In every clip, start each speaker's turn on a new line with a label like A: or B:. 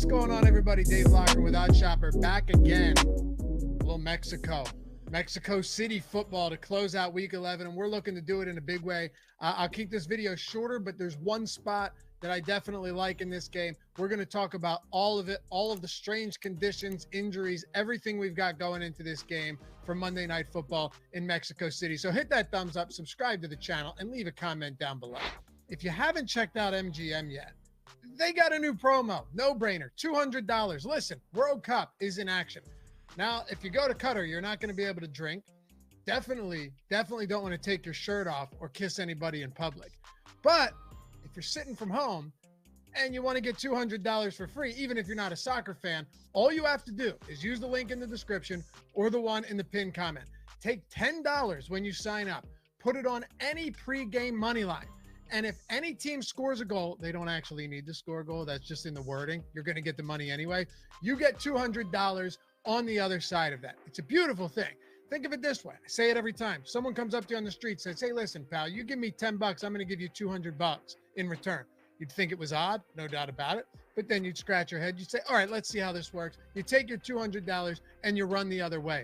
A: going on, everybody? Dave Locker with OddsShopper back again. A little Mexico City football to close out week 11, and we're looking to do it in a big way. I'll keep this video shorter, but there's one spot that I definitely like in this game. We're going to talk about all of it, all of the strange conditions, injuries, everything we've got going into this game for Monday Night Football in Mexico City. So hit that thumbs up, subscribe to the channel, and leave a comment down below. If you haven't checked out MGM yet, they got a new promo, no-brainer, $200. Listen, World Cup is in action. Now, if you go to Qatar, you're not going to be able to drink. Definitely don't want to take your shirt off or kiss anybody in public. But if you're sitting from home and you want to get $200 for free, even if you're not a soccer fan, all you have to do is use the link in the description or the one in the pinned comment. Take $10 when you sign up. Put it on any pregame money line. And if any team scores a goal, they don't actually need to score a goal. That's just in the wording. You're going to get the money anyway. You get $200 on the other side of that. It's a beautiful thing. Think of it this way. I say it every time. Someone comes up to you on the street, says, hey, listen, pal, you give me 10 bucks. I'm going to give you 200 bucks in return. You'd think it was odd, no doubt about it. But then you'd scratch your head. You'd say, all right, let's see how this works. You take your $200 and you run the other way.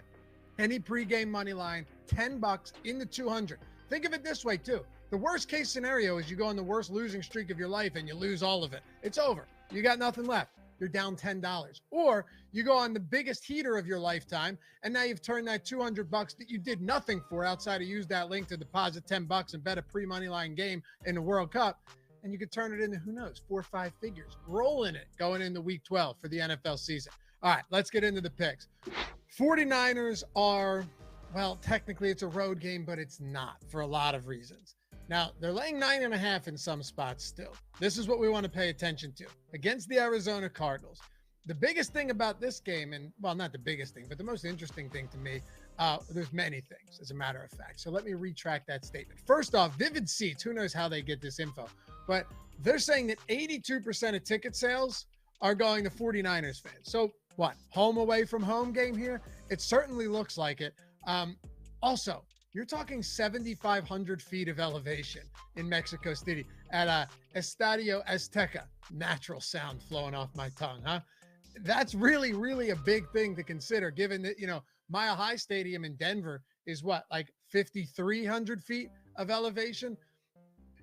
A: Any pregame money line, 10 bucks in the 200. Think of it this way too. The worst case scenario is you go on the worst losing streak of your life and you lose all of it. It's over. You got nothing left. You're down $10. Or you go on the biggest heater of your lifetime and now you've turned that 200 bucks that you did nothing for outside of use that link to deposit 10 bucks and bet a pre-money line game in the World Cup. And you could turn it into, who knows, 4 or 5 figures. Roll in it going into week 12 for the NFL season. All right, let's get into the picks. 49ers are, well, technically it's a road game, but it's not for a lot of reasons. Now, they're laying 9.5 in some spots still. This is what we want to pay attention to. Against the Arizona Cardinals. The biggest thing about this game, and well, not the biggest thing, but the most interesting thing to me, there's many things, as a matter of fact. So let me retract that statement. First off, Vivid Seats, who knows how they get this info, but they're saying that 82% of ticket sales are going to 49ers fans. So what, home away from home game here? It certainly looks like it. Also, you're talking 7,500 feet of elevation in Mexico City at Estadio Azteca. Natural sound flowing off my tongue, huh? That's really, really a big thing to consider, given that, you know, Mile High Stadium in Denver is what, like 5,300 feet of elevation?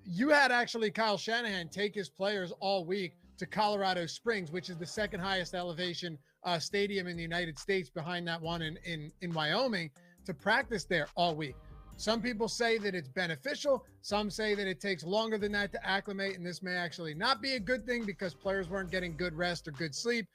A: You had actually Kyle Shanahan take his players all week to Colorado Springs, which is the second highest elevation stadium in the United States behind that one in Wyoming, to practice there all week. Some people say that it's beneficial. Some say that it takes longer than that to acclimate, and this may actually not be a good thing because players weren't getting good rest or good sleep.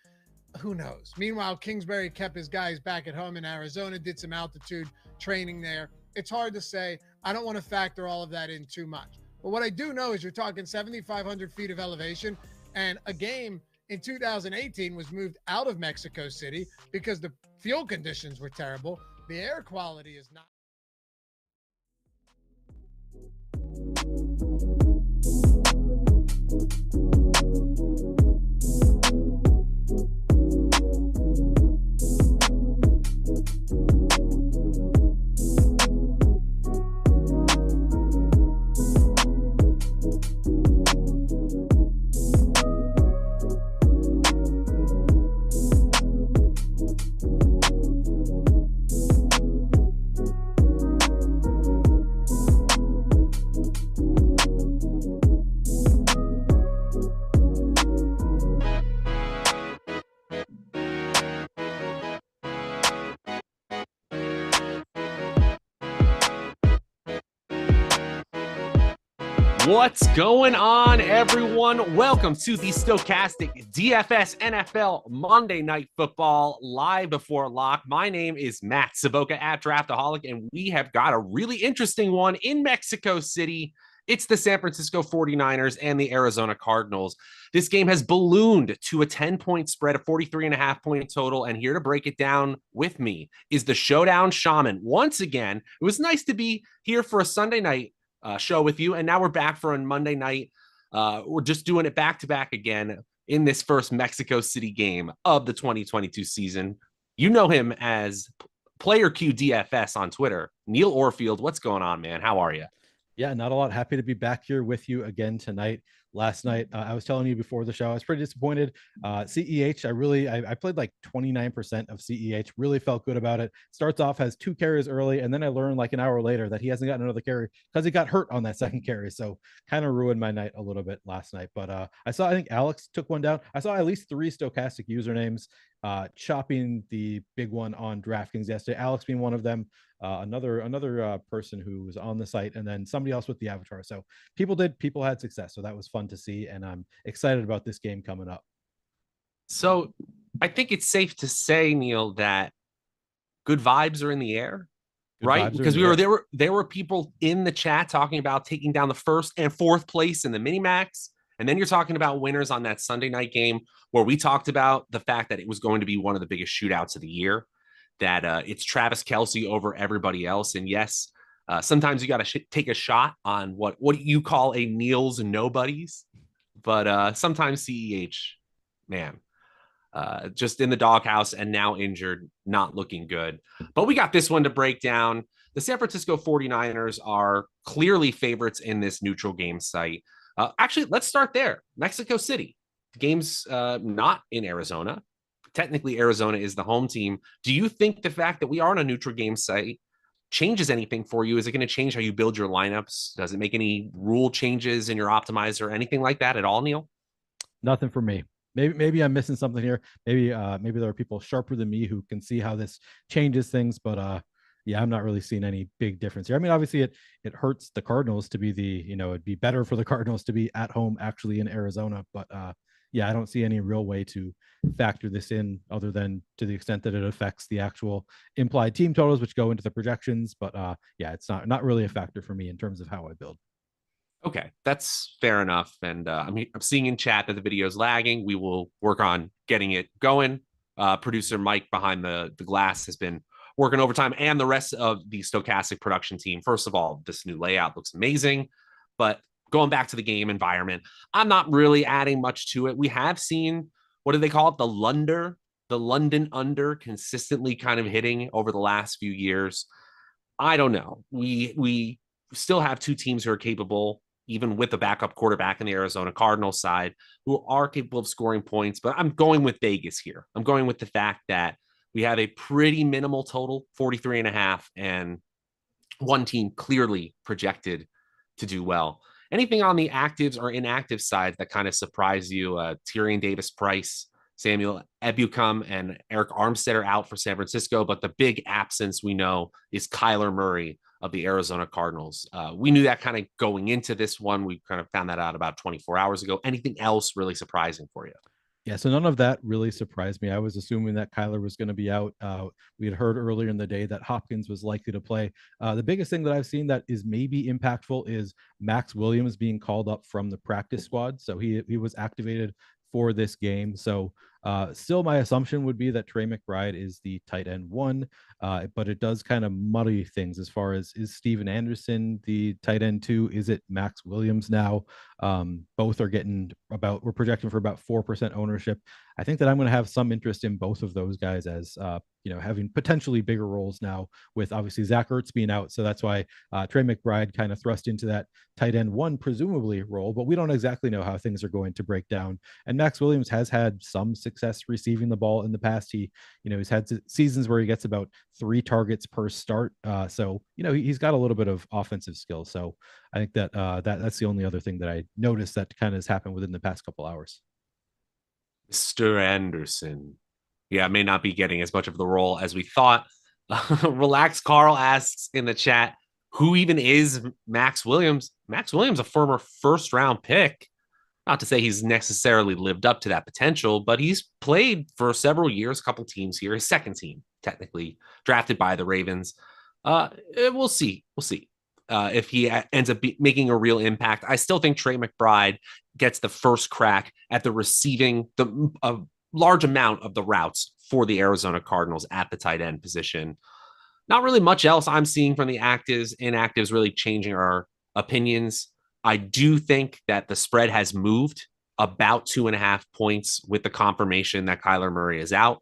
A: Who knows? Meanwhile, Kingsbury kept his guys back at home in Arizona, did some altitude training there. It's hard to say. I don't want to factor all of that in too much. But what I do know is you're talking 7,500 feet of elevation, and a game in 2018 was moved out of Mexico City because the field conditions were terrible. The air quality is not.
B: What's going on, everyone? Welcome to the Stokastic DFS NFL Monday Night Football live before lock. My name is Matt Savoca at Draftaholic, and we have got a really interesting one in Mexico City. It's the San Francisco 49ers and the Arizona Cardinals. This game has ballooned to a 10-point spread, a 43.5 point total, and here to break it down with me is the Showdown Shaman. Once again, it was nice to be here for a Sunday night show with you, and now we're back for a Monday night. We're just doing it back-to-back again in this first Mexico City game of the 2022 season. You know him as Player Q DFS on Twitter. Neil Orfield, what's going on, man? How are you?
C: Yeah, not a lot. Happy to be back here with you again tonight. last night. I was telling you before the show, I was pretty disappointed. CEH, I played like 29% of CEH, really felt good about it. Starts off, has 2 carries early, and then I learned like an hour later that he hasn't gotten another carry because he got hurt on that second carry. So kind of ruined my night a little bit last night. But I think Alex took one down. I saw at least 3 Stokastic usernames chopping the big one on DraftKings yesterday, Alex being one of them, another person who was on the site, and then somebody else with the avatar. So people had success. So that was fun to see. And I'm excited about this game coming up.
B: So I think it's safe to say, Neil, that good vibes are in the air, right? Because there were people in the chat talking about taking down the 1st and 4th place in the mini max. And then you're talking about winners on that Sunday night game where we talked about the fact that it was going to be one of the biggest shootouts of the year, that it's Travis Kelce over everybody else. And yes, sometimes you got to take a shot on what you call a Neil's nobodies. But sometimes CEH, man, just in the doghouse and now injured, not looking good. But we got this one to break down. The San Francisco 49ers are clearly favorites in this neutral game site. Actually, let's start there. Mexico City. The game's not in Arizona. Technically, Arizona is the home team. Do you think the fact that we are on a neutral game site changes anything for you? Is it going to change how you build your lineups? Does it make any rule changes in your optimizer, anything like that at all, Neil?
C: Nothing for me. Maybe I'm missing something here. Maybe there are people sharper than me who can see how this changes things, but yeah, I'm not really seeing any big difference here. I mean, obviously it hurts the Cardinals to be it'd be better for the Cardinals to be at home actually in Arizona, but yeah, I don't see any real way to factor this in other than to the extent that it affects the actual implied team totals, which go into the projections. But yeah, it's not really a factor for me in terms of how I build.
B: Okay, that's fair enough. And I'm seeing in chat that the video is lagging. We will work on getting it going. Producer Mike behind the glass has been working overtime, and the rest of the Stokastic production team. First of all, this new layout looks amazing, but going back to the game environment, I'm not really adding much to it. We have seen, what do they call it? The London under consistently kind of hitting over the last few years. I don't know. We still have 2 teams who are capable, even with the backup quarterback in the Arizona Cardinals side, who are capable of scoring points, but I'm going with Vegas here. I'm going with the fact that we have a pretty minimal total, 43.5, and one team clearly projected to do well. Anything on the actives or inactive side that kind of surprised you? Tyrion Davis-Price, Samuel Ebukam, and Eric Armstead are out for San Francisco, but the big absence we know is Kyler Murray of the Arizona Cardinals. We knew that kind of going into this one. We kind of found that out about 24 hours ago. Anything else really surprising for you?
C: Yeah, so none of that really surprised me. I was assuming that Kyler was going to be out. We had heard earlier in the day that Hopkins was likely to play. The biggest thing that I've seen that is maybe impactful is Max Williams being called up from the practice squad. So he was activated for this game. So still my assumption would be that Trey McBride is the tight end 1, but it does kind of muddy things as far as, is Steven Anderson the tight end 2? Is it Max Williams now? Both are getting we're projecting for about 4% ownership. I think that I'm going to have some interest in both of those guys as having potentially bigger roles now, with obviously Zach Ertz being out. So that's why Trey McBride kind of thrust into that tight end 1 presumably role, but we don't exactly know how things are going to break down. And Max Williams has had some success receiving the ball in the past. He's had seasons where he gets about 3 targets per start. So he's got a little bit of offensive skill. So I think that that's the only other thing that I noticed that kind of has happened within the past couple hours.
B: Mr. Anderson. Yeah, may not be getting as much of the role as we thought. Relax Carl asks in the chat, who even is Max Williams? Max Williams, a former 1st-round pick. Not to say he's necessarily lived up to that potential, but he's played for several years, a couple teams here, his 2nd team, technically, drafted by the Ravens. We'll see. If he ends up making a real impact. I still think Trey McBride gets the first crack at the receiving a large amount of the routes for the Arizona Cardinals at the tight end position. Not really much else I'm seeing from the actives, inactives really changing our opinions. I do think that the spread has moved about 2.5 points with the confirmation that Kyler Murray is out.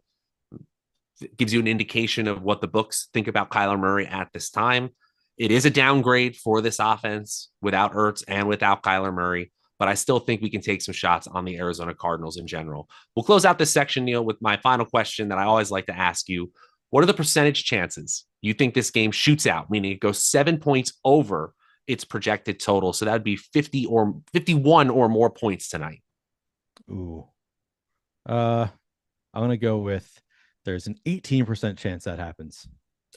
B: It gives you an indication of what the books think about Kyler Murray at this time. It is a downgrade for this offense without Ertz and without Kyler Murray, but I still think we can take some shots on the Arizona Cardinals in general. We'll close out this section, Neil, with my final question that I always like to ask you. What are the percentage chances you think this game shoots out, meaning it goes 7 points over its projected total? So that would be 51 or more points tonight.
C: Ooh. I'm going to go with there's an 18% chance that happens.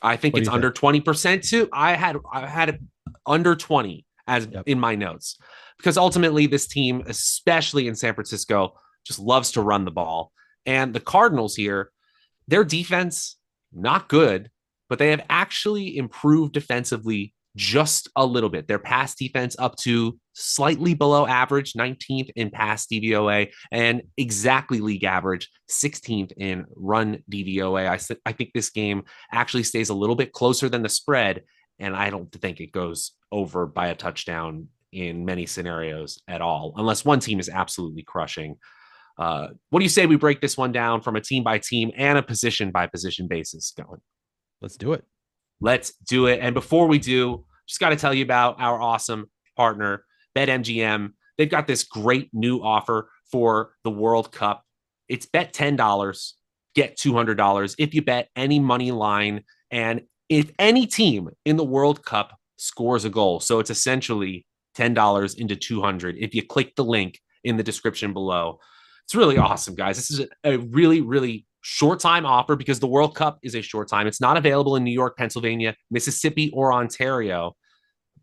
B: I think it's under 20% too. I had it under 20 as in my notes, because ultimately this team, especially in San Francisco, just loves to run the ball. And the Cardinals here, their defense, not good, but they have actually improved defensively just a little bit. Their pass defense up to slightly below average, 19th in pass DVOA, and exactly league average, 16th in run DVOA. I think this game actually stays a little bit closer than the spread, and I don't think it goes over by a touchdown in many scenarios at all, unless one team is absolutely crushing. What do you say we break this one down from a team by team and a position by position basis going?
C: Let's do it.
B: Let's do it. And before we do, just got to tell you about our awesome partner, BetMGM. They've got this great new offer for the World Cup. It's bet $10, get $200 if you bet any money line, and if any team in the World Cup scores a goal. So it's essentially $10 into $200 if you click the link in the description below. It's really awesome, guys. This is a really, really short time offer because the World Cup is a short time. It's not available in New York, Pennsylvania, Mississippi, or Ontario,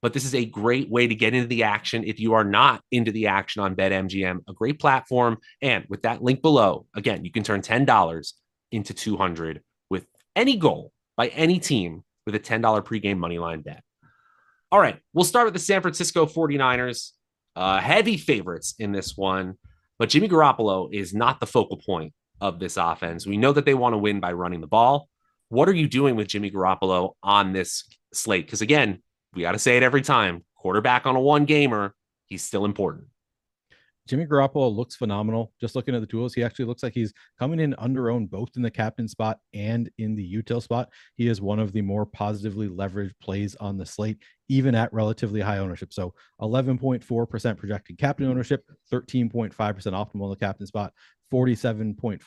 B: but this is a great way to get into the action if you are not into the action on BetMGM, a great platform. And with that link below, again, you can turn $10 into $200 with any goal by any team with a $10 pregame moneyline bet. All right, we'll start with the San Francisco 49ers, heavy favorites in this one, but Jimmy Garoppolo is not the focal point of this offense. We know that they want to win by running the ball. What are you doing with Jimmy Garoppolo on this slate? Because again, we got to say it every time, quarterback on a one gamer, he's still important.
C: Jimmy Garoppolo looks phenomenal. Just looking at the tools, he actually looks like he's coming in under owned both in the captain spot and in the util spot. He is one of the more positively leveraged plays on the slate, even at relatively high ownership. So 11.4% projected captain ownership, 13.5% optimal in the captain spot, 47.5%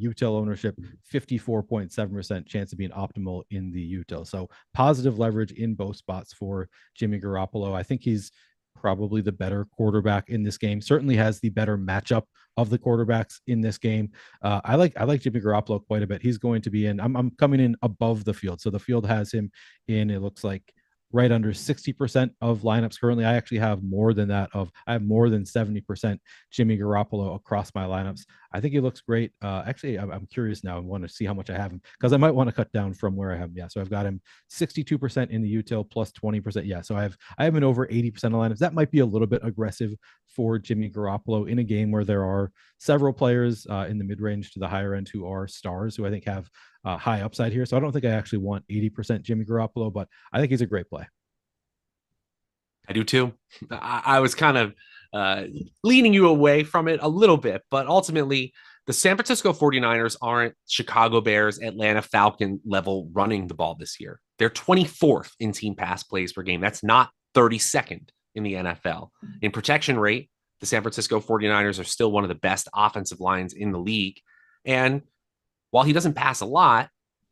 C: util ownership, 54.7% chance of being optimal in the util. So positive leverage in both spots for Jimmy Garoppolo. I think he's probably the better quarterback in this game, certainly has the better matchup of the quarterbacks in this game. I like Jimmy Garoppolo quite a bit. He's going to be in, I'm coming in above the field. So the field has him in, it looks like right under 60% of lineups currently. I actually have more than that I have more than 70% Jimmy Garoppolo across my lineups. I think he looks great. Actually, I'm curious now and want to see how much I have him because I might want to cut down from where I have him. Yeah, so I've got him 62% in the util plus 20%. Yeah, so I have him over 80% of lineups. That might be a little bit aggressive for Jimmy Garoppolo in a game where there are several players in the mid-range to the higher end who are stars who I think have high upside here. So I don't think I actually want 80% Jimmy Garoppolo, but I think he's a great play.
B: I do too. I was kind of leaning you away from it a little bit, but ultimately the San Francisco 49ers aren't Chicago Bears, Atlanta Falcon level running the ball this year. They're 24th in team pass plays per game. That's not 32nd in the NFL. In protection rate, the San Francisco 49ers are still one of the best offensive lines in the league. And while he doesn't pass a lot,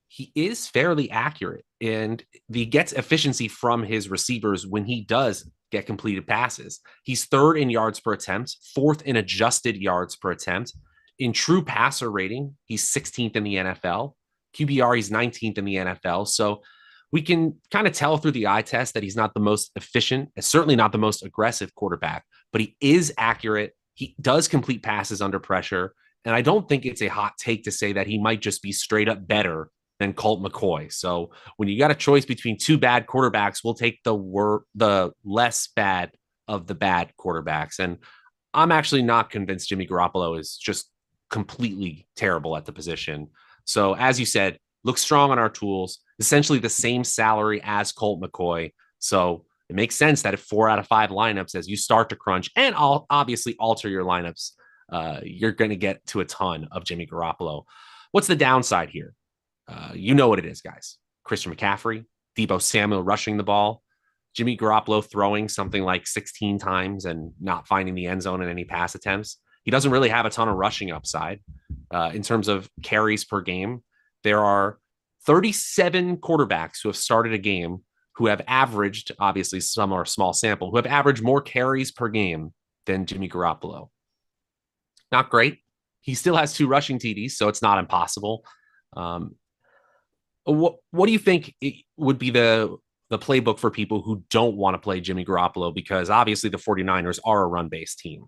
B: he is fairly accurate and he gets efficiency from his receivers when he does get completed passes. He's third in yards per attempt, fourth in adjusted yards per attempt. In true passer rating, he's 16th in the NFL. QBR, he's 19th in the NFL. So we can kind of tell through the eye test that he's not the most efficient, and certainly not the most aggressive quarterback, but he is accurate. He does complete passes under pressure. And I don't think it's a hot take to say that he might just be straight up better than Colt McCoy. So when you got a choice between two bad quarterbacks, we'll take the less bad of the bad quarterbacks. And I'm actually not convinced Jimmy Garoppolo is just completely terrible at the position. So as you said, looks strong on our tools, essentially the same salary as Colt McCoy. So it makes sense that if 4 out of 5 lineups, as you start to crunch and I'll obviously alter your lineups, you're going to get to a ton of Jimmy Garoppolo. What's the downside here? You know what it is, guys. Christian McCaffrey, Deebo Samuel rushing the ball. Jimmy Garoppolo throwing something like 16 times and not finding the end zone in any pass attempts. He doesn't really have a ton of rushing upside. In terms of carries per game, there are 37 quarterbacks who have started a game who have averaged, obviously some are a small sample, who have averaged more carries per game than Jimmy Garoppolo. Not great. He still has 2 rushing TDs, so it's not impossible. What do you think would be the playbook for people who don't want to play Jimmy Garoppolo? Because obviously the 49ers are a run-based team.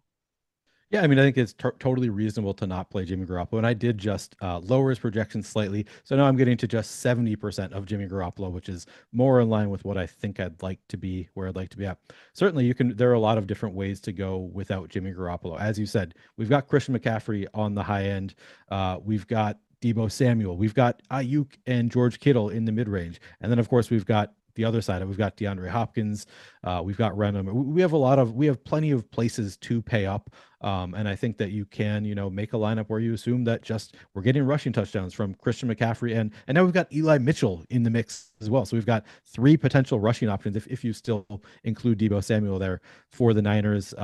C: Yeah, I mean, I think it's totally reasonable to not play Jimmy Garoppolo. And I did just lower his projections slightly. So now I'm getting to just 70% of Jimmy Garoppolo, which is more in line with what I think I'd like to be, where I'd like to be at. Certainly, there are a lot of different ways to go without Jimmy Garoppolo. As you said, we've got Christian McCaffrey on the high end. We've got Deebo Samuel. We've got Ayuk and George Kittle in the mid-range. And then, of course, we've got the other side. We've got DeAndre Hopkins. We've got Renham. We have plenty of places to pay up. And I think that you can, make a lineup where you assume that just we're getting rushing touchdowns from Christian McCaffrey. And now we've got Eli Mitchell in the mix as well. So we've got 3 potential rushing options if you still include Deebo Samuel there for the Niners.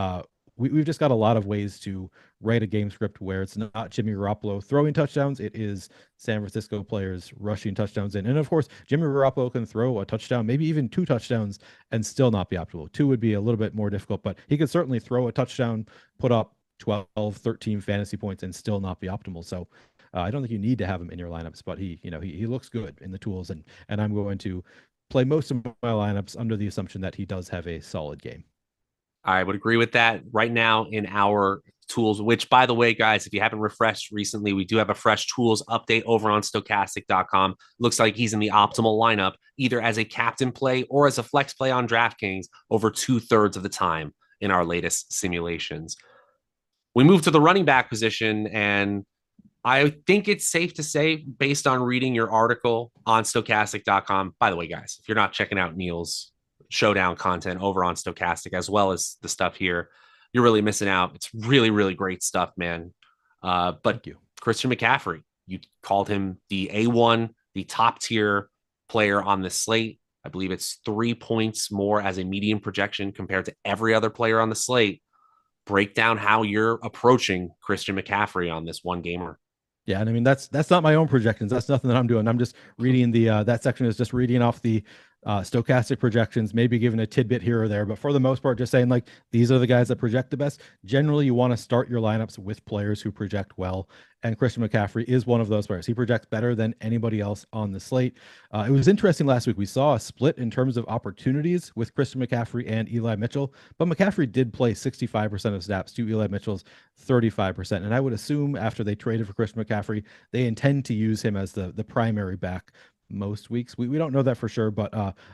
C: We've just got a lot of ways to write a game script where it's not Jimmy Garoppolo throwing touchdowns. It is San Francisco players rushing touchdowns in. And of course, Jimmy Garoppolo can throw a touchdown, maybe even 2 touchdowns and still not be optimal. 2 would be a little bit more difficult, but he could certainly throw a touchdown, put up 12, 13 fantasy points and still not be optimal. So I don't think you need to have him in your lineups, but he looks good in the tools. And I'm going to play most of my lineups under the assumption that he does have a solid game.
B: I would agree with that. Right now in our tools, which, by the way, guys, if you haven't refreshed recently, we do have a fresh tools update over on Stokastic.com. Looks like he's in the optimal lineup, either as a captain play or as a flex play on DraftKings over 2/3 of the time in our latest simulations. We move to the running back position, and I think it's safe to say, based on reading your article on Stokastic.com, by the way, guys, if you're not checking out Neil's Showdown content over on Stokastic, as well as the stuff here, you're really missing out. It's really, really great stuff, man. But
C: Thank you.
B: Christian McCaffrey, you called him the A1, the top tier player on the slate. I believe it's 3 points more as a median projection compared to every other player on the slate. Break down how you're approaching Christian McCaffrey on this one gamer.
C: Yeah, and I mean that's not my own projections. That's nothing that I'm doing. I'm just reading the that section is just reading off the Stokastic projections, maybe giving a tidbit here or there, but for the most part, just saying like these are the guys that project the best. Generally, you want to start your lineups with players who project well, and Christian McCaffrey is one of those players. He projects better than anybody else on the slate. It was interesting last week. We saw a split in terms of opportunities with Christian McCaffrey and Eli Mitchell, but McCaffrey did play 65% of snaps to Eli Mitchell's 35%. And I would assume after they traded for Christian McCaffrey, they intend to use him as the primary back most weeks. We don't know that for sure, but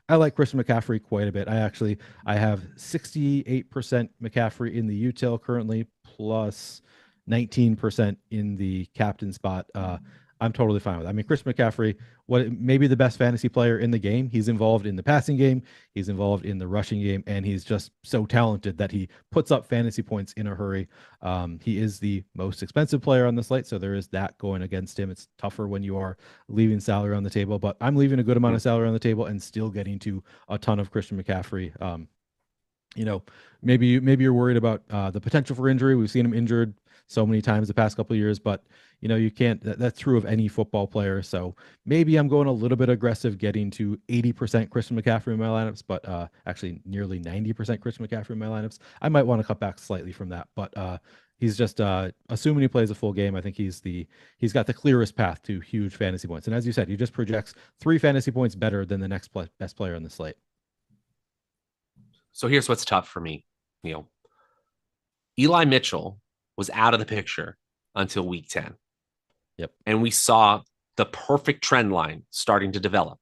C: I like Christian McCaffrey quite a bit. I have 68% McCaffrey in the util currently, plus 19% in the captain spot. I'm totally fine with it. I mean, Christian McCaffrey, maybe the best fantasy player in the game. He's involved in the passing game, he's involved in the rushing game, and he's just so talented that he puts up fantasy points in a hurry. He is the most expensive player on the slate, so there is that going against him. It's tougher when you are leaving salary on the table, but I'm leaving a good amount of salary on the table and still getting to a ton of Christian McCaffrey. Maybe you're worried about the potential for injury. We've seen him injured so many times the past couple of years, but you can't, that's true of any football player. So maybe I'm going a little bit aggressive, getting to 80% Christian McCaffrey in my lineups, but actually nearly 90% Christian McCaffrey in my lineups. I might want to cut back slightly from that, but he's just assuming he plays a full game. I think he's got the clearest path to huge fantasy points. And as you said, he just projects 3 fantasy points better than the next best player on the slate.
B: So here's what's tough for me, Neil. Eli Mitchell was out of the picture until week 10.
C: Yep.
B: And we saw the perfect trend line starting to develop,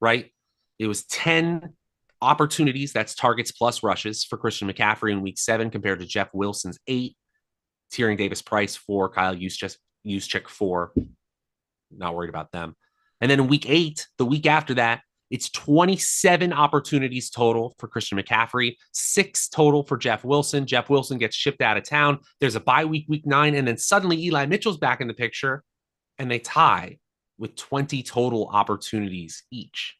B: right? It was 10 opportunities, that's targets plus rushes for Christian McCaffrey in week 7 compared to Jeff Wilson's 8, Tyrion Davis-Price 4, Kyle Juszczyk 4. Not worried about them. And then in week 8, the week after that, it's 27 opportunities total for Christian McCaffrey, 6 total for Jeff Wilson. Jeff Wilson gets shipped out of town. There's a bye week, week 9, and then suddenly Eli Mitchell's back in the picture, and they tie with 20 total opportunities each.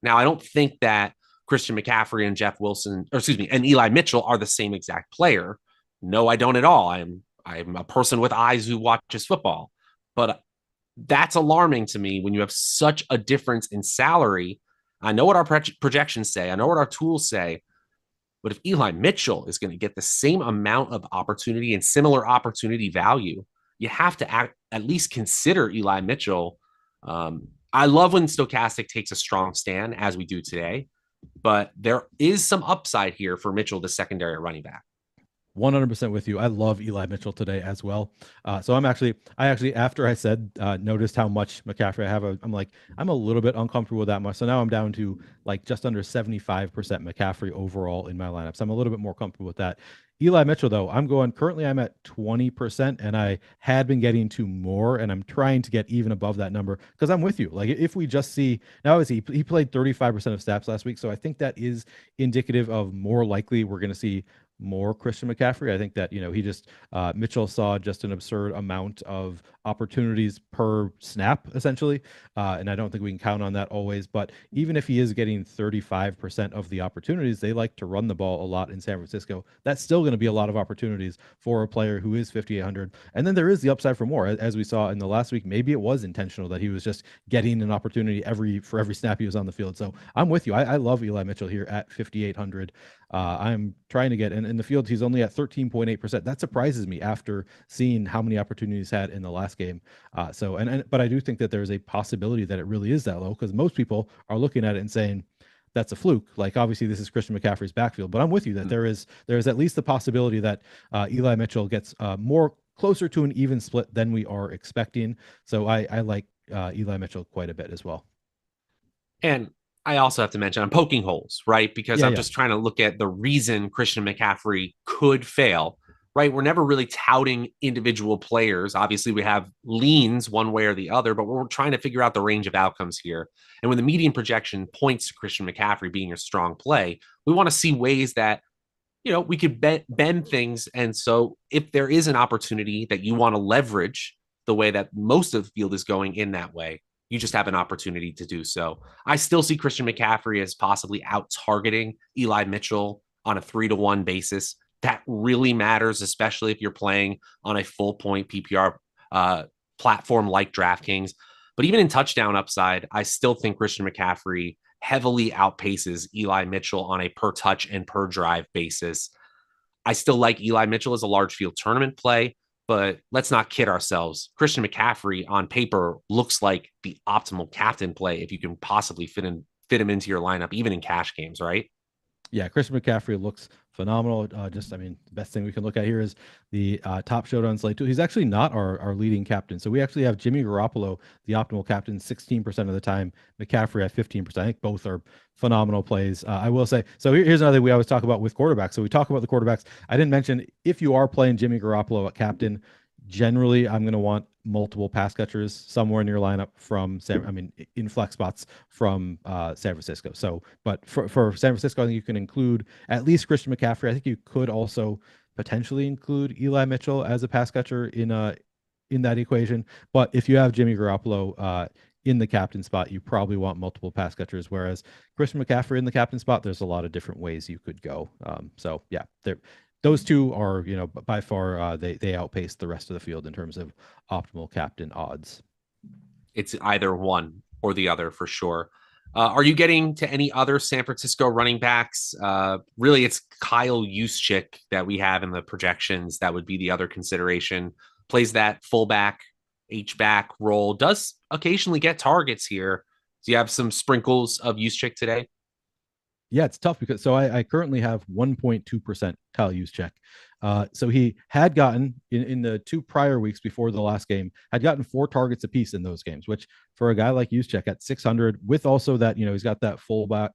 B: Now, I don't think that Christian McCaffrey and Jeff Wilson, or excuse me, and Eli Mitchell are the same exact player. No, I don't at all. I'm a person with eyes who watches football, but that's alarming to me when you have such a difference in salary. I know what our projections say. I know what our tools say. But if Eli Mitchell is going to get the same amount of opportunity and similar opportunity value, you have to at least consider Eli Mitchell. I love when Stokastic takes a strong stand, as we do today, but there is some upside here for Mitchell, the secondary running back.
C: 100% with you. I love Eli Mitchell today as well. So I actually, after I said, noticed how much McCaffrey I have, I'm like, I'm a little bit uncomfortable with that much. So now I'm down to like just under 75% McCaffrey overall in my lineup. So I'm a little bit more comfortable with that. Eli Mitchell, though, currently I'm at 20%, and I had been getting to more, and I'm trying to get even above that number because I'm with you. Like, if we just see now, obviously he played 35% of snaps last week, so I think that is indicative of more likely we're going to see more Christian McCaffrey. I think that, he just Mitchell saw just an absurd amount of opportunities per snap, essentially. And I don't think we can count on that always. But even if he is getting 35% of the opportunities, they like to run the ball a lot in San Francisco. That's still going to be a lot of opportunities for a player who is 5,800. And then there is the upside for more. As we saw in the last week, maybe it was intentional that he was just getting an opportunity for every snap he was on the field. So I'm with you. I love Eli Mitchell here at 5,800. I'm trying to get in the field. He's only at 13.8%. That surprises me after seeing how many opportunities had in the last game. But I do think that there's a possibility that it really is that low, because most people are looking at it and saying that's a fluke. Like, obviously this is Christian McCaffrey's backfield, but I'm with you that there is at least the possibility that Eli Mitchell gets more closer to an even split than we are expecting. So I like Eli Mitchell quite a bit as well.
B: And I also have to mention I'm poking holes, right? Because I'm just trying to look at the reason Christian McCaffrey could fail, right? We're never really touting individual players. Obviously, we have leans one way or the other, but we're trying to figure out the range of outcomes here. And when the median projection points to Christian McCaffrey being a strong play, we want to see ways that, we could bend things. And so if there is an opportunity that you want to leverage the way that most of the field is going in that way, you just have an opportunity to do so. I still see Christian McCaffrey as possibly out targeting Eli Mitchell on a 3-to-1 basis. That really matters, especially if you're playing on a full point PPR platform like DraftKings. But even in touchdown upside, I still think Christian McCaffrey heavily outpaces Eli Mitchell on a per touch and per drive basis. I still like Eli Mitchell as a large field tournament play, but let's not kid ourselves. Christian McCaffrey on paper looks like the optimal captain play if you can possibly fit him into your lineup, even in cash games, right?
C: Yeah, Christian McCaffrey looks phenomenal. The best thing we can look at here is the top showdown slate too. He's actually not our leading captain. So we actually have Jimmy Garoppolo, the optimal captain, 16% of the time, McCaffrey at 15%. I think both are phenomenal plays. I will say, so here's another thing we always talk about with quarterbacks. So we talk about the quarterbacks. I didn't mention, if you are playing Jimmy Garoppolo at captain, generally I'm going to want multiple pass catchers somewhere in your lineup in flex spots from San Francisco. So, but for San Francisco, I think you can include at least Christian McCaffrey. I think you could also potentially include Eli Mitchell as a pass catcher in that equation. But if you have Jimmy Garoppolo in the captain spot, you probably want multiple pass catchers. Whereas Christian McCaffrey in the captain spot, there's a lot of different ways you could go. Those two are, by far, they outpace the rest of the field in terms of optimal captain odds.
B: It's either one or the other for sure. Are you getting to any other San Francisco running backs? Really, it's Kyle Juszczyk that we have in the projections. That would be the other consideration. Plays that fullback, H-back role. Does occasionally get targets here. Do you have some sprinkles of Juszczyk today?
C: Yeah, it's tough because I currently have 1.2% Kyle Juszczyk. So he had gotten in the 2 prior weeks before the last game, had gotten 4 targets apiece in those games, which for a guy like Juszczyk at 600, with also that, he's got that fullback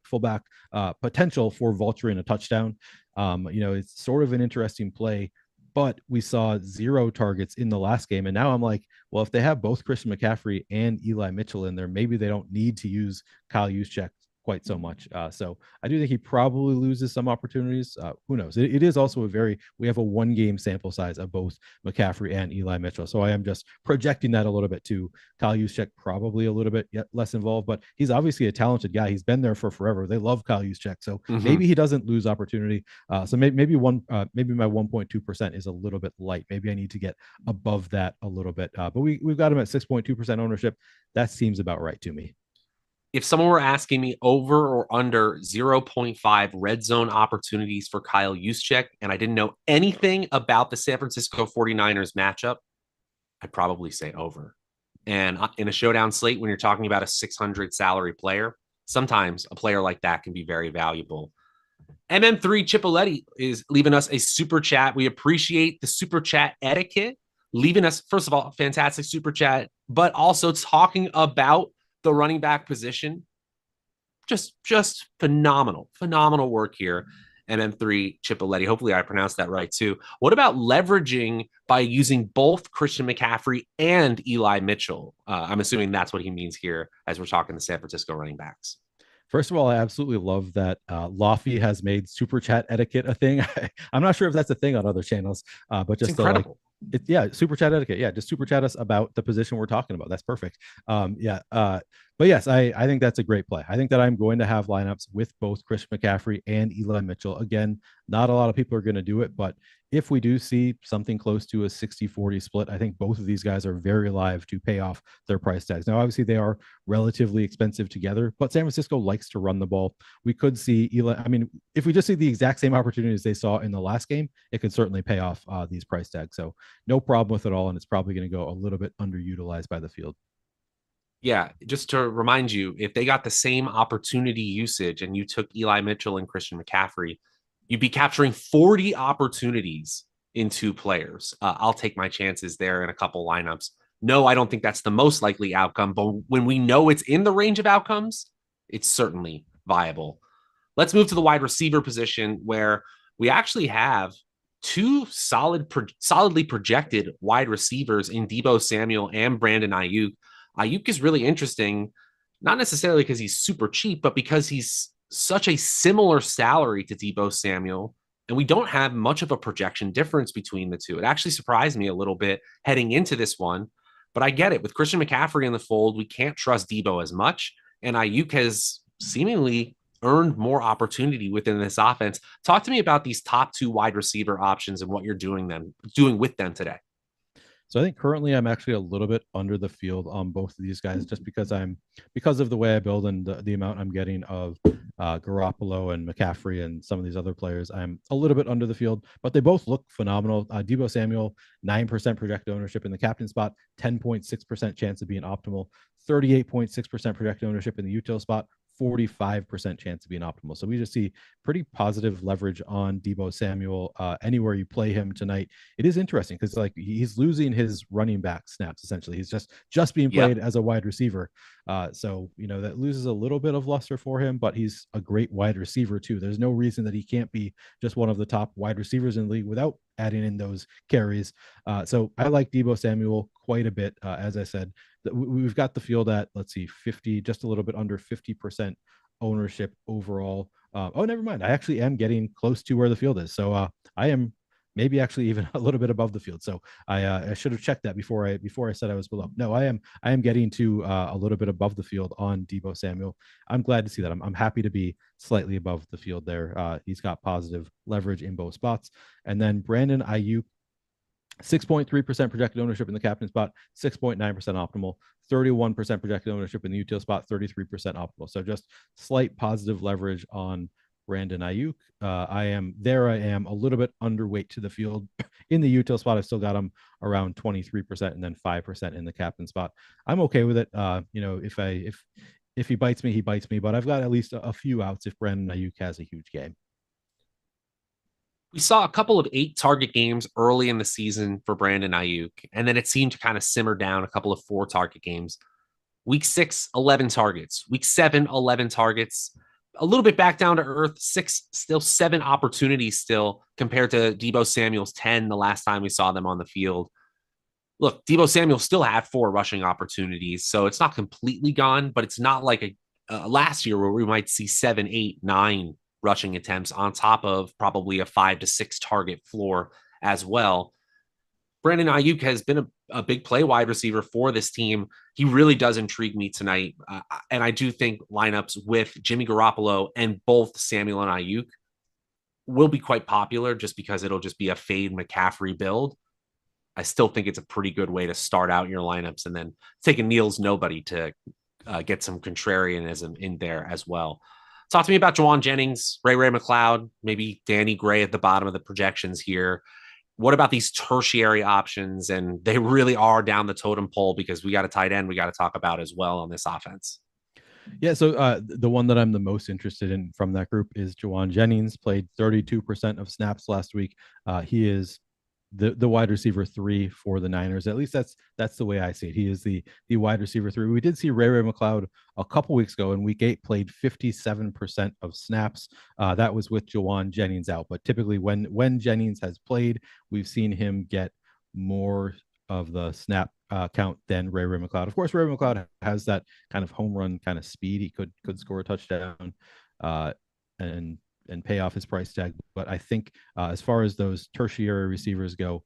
C: potential for vulturing a touchdown. It's sort of an interesting play, but we saw 0 targets in the last game. And now I'm like, well, if they have both Christian McCaffrey and Eli Mitchell in there, maybe they don't need to use Kyle Juszczyk quite so much. So I do think he probably loses some opportunities. Who knows? It is also we have a 1-game sample size of both McCaffrey and Eli Mitchell. So I am just projecting that a little bit too. Kyle Juszczyk probably a little bit less involved, but he's obviously a talented guy. He's been there for forever. They love Kyle Juszczyk. So maybe he doesn't lose opportunity. So maybe my 1.2% is a little bit light. Maybe I need to get above that a little bit. But we've got him at 6.2% ownership. That seems about right to me.
B: If someone were asking me over or under 0.5 red zone opportunities for Kyle Juszczyk, and I didn't know anything about the San Francisco 49ers matchup, I'd probably say over. And in a showdown slate, when you're talking about a 600 salary player, sometimes a player like that can be very valuable. MM3 Chipoletti is leaving us a super chat. We appreciate the super chat etiquette. Leaving us, first of all, fantastic super chat, but also talking about the running back position. Just phenomenal work here. MM3 Chipoletti. Hopefully I pronounced that right too. What about leveraging by using both Christian McCaffrey and Eli Mitchell? I'm assuming that's what he means here as we're talking the San Francisco running backs.
C: First of all, I absolutely love that Lofty has made super chat etiquette a thing. I'm not sure if that's a thing on other channels, but just
B: it's incredible.
C: Super chat etiquette. Yeah, just super chat us about the position we're talking about. That's perfect. But yes, I think that's a great play. I think that I'm going to have lineups with both Chris McCaffrey and Eli Mitchell. Again, not a lot of people are going to do it, but if we do see something close to a 60-40 split, I think both of these guys are very live to pay off their price tags. Now, obviously, they are relatively expensive together, but San Francisco likes to run the ball. We could see Eli. I mean, if we just see the exact same opportunities they saw in the last game, it could certainly pay off these price tags. So no problem with it all, and it's probably going to go a little bit underutilized by the field.
B: Yeah, just to remind you, if they got the same opportunity usage and you took Eli Mitchell and Christian McCaffrey, you'd be capturing 40 opportunities in 2 players. I'll take my chances there in a couple lineups. No, I don't think that's the most likely outcome, but when we know it's in the range of outcomes, it's certainly viable. Let's move to the wide receiver position where we actually have 2 solidly projected wide receivers in Deebo Samuel and Brandon Ayuk. Ayuk is really interesting, not necessarily because he's super cheap, but because he's such a similar salary to Deebo Samuel, and we don't have much of a projection difference between the two. It actually surprised me a little bit heading into this one, but I get it. With Christian McCaffrey in the fold, we can't trust Deebo as much, and Ayuk has seemingly earned more opportunity within this offense. Talk to me about these top 2 wide receiver options and what you're doing with them today.
C: So I think currently I'm actually a little bit under the field on both of these guys, just because of the way I build and the amount I'm getting of Garoppolo and McCaffrey and some of these other players. I'm a little bit under the field, but they both look phenomenal. Deebo Samuel, 9% projected ownership in the captain spot, 10.6% chance of being optimal, 38.6% projected ownership in the util spot, 45% chance to be an optimal. So we just see pretty positive leverage on Deebo Samuel anywhere you play him tonight. It is interesting because like he's losing his running back snaps essentially. He's just being played as a wide receiver. So that loses a little bit of luster for him, but he's a great wide receiver too. There's no reason that he can't be just one of the top wide receivers in the league without adding in those carries. So I like Deebo Samuel quite a bit. As I said, we've got the field at, let's see, 50, just a little bit under 50% ownership overall. Oh, never mind. I actually am getting close to where the field is. So I am maybe actually even a little bit above the field. So I should have checked that before I said I was below. No, I am getting to a little bit above the field on Deebo Samuel. I'm glad to see that. I'm happy to be slightly above the field there. He's got positive leverage in both spots. And then Brandon Ayuk, 6.3% projected ownership in the captain spot, 6.9% optimal, 31% projected ownership in the util spot, 33% optimal. So just slight positive leverage on Brandon Ayuk. I am a little bit underweight to the field in the util spot. I've still got him around 23% and then 5% in the captain spot. I'm okay with it. If he bites me, he bites me, but I've got at least a few outs if Brandon Ayuk has a huge game.
B: We saw a couple of 8 target games early in the season for Brandon Ayuk, and then it seemed to kind of simmer down, a couple of 4 target games. Week 6, 11 targets. Week 7, 11 targets. A little bit back down to earth, 6, still 7 opportunities still compared to Deebo Samuel's 10 the last time we saw them on the field. Look, Deebo Samuel still had 4 rushing opportunities, so it's not completely gone, but it's not like last year, where we might see 7, 8, 9 rushing attempts on top of probably a 5 to 6 target floor as well. Brandon Ayuk has been a big play wide receiver for this team. He really does intrigue me tonight. And I do think lineups with Jimmy Garoppolo and both Samuel and Ayuk will be quite popular just because it'll just be a fade McCaffrey build. I still think it's a pretty good way to start out your lineups and then take a Neil's nobody to get some contrarianism in there as well. Talk to me about Juwan Jennings, Ray McCloud, maybe Danny Gray at the bottom of the projections here. What about these tertiary options? And they really are down the totem pole because we got a tight end we got to talk about as well on this offense.
C: Yeah, so the one that I'm the most interested in from that group is Juwan Jennings. Played 32% of snaps last week. He is the wide receiver 3 for the Niners. At least that's the way I see it. He is the wide receiver 3. We did see Ray McCloud a couple weeks ago in week 8, played 57% of snaps. That was with Juwan Jennings out. But typically when Jennings has played, we've seen him get more of the snap count than Ray McCloud. Of course, Ray McCloud has that kind of home run kind of speed. He could score a touchdown and pay off his price tag. But I think as far as those tertiary receivers go,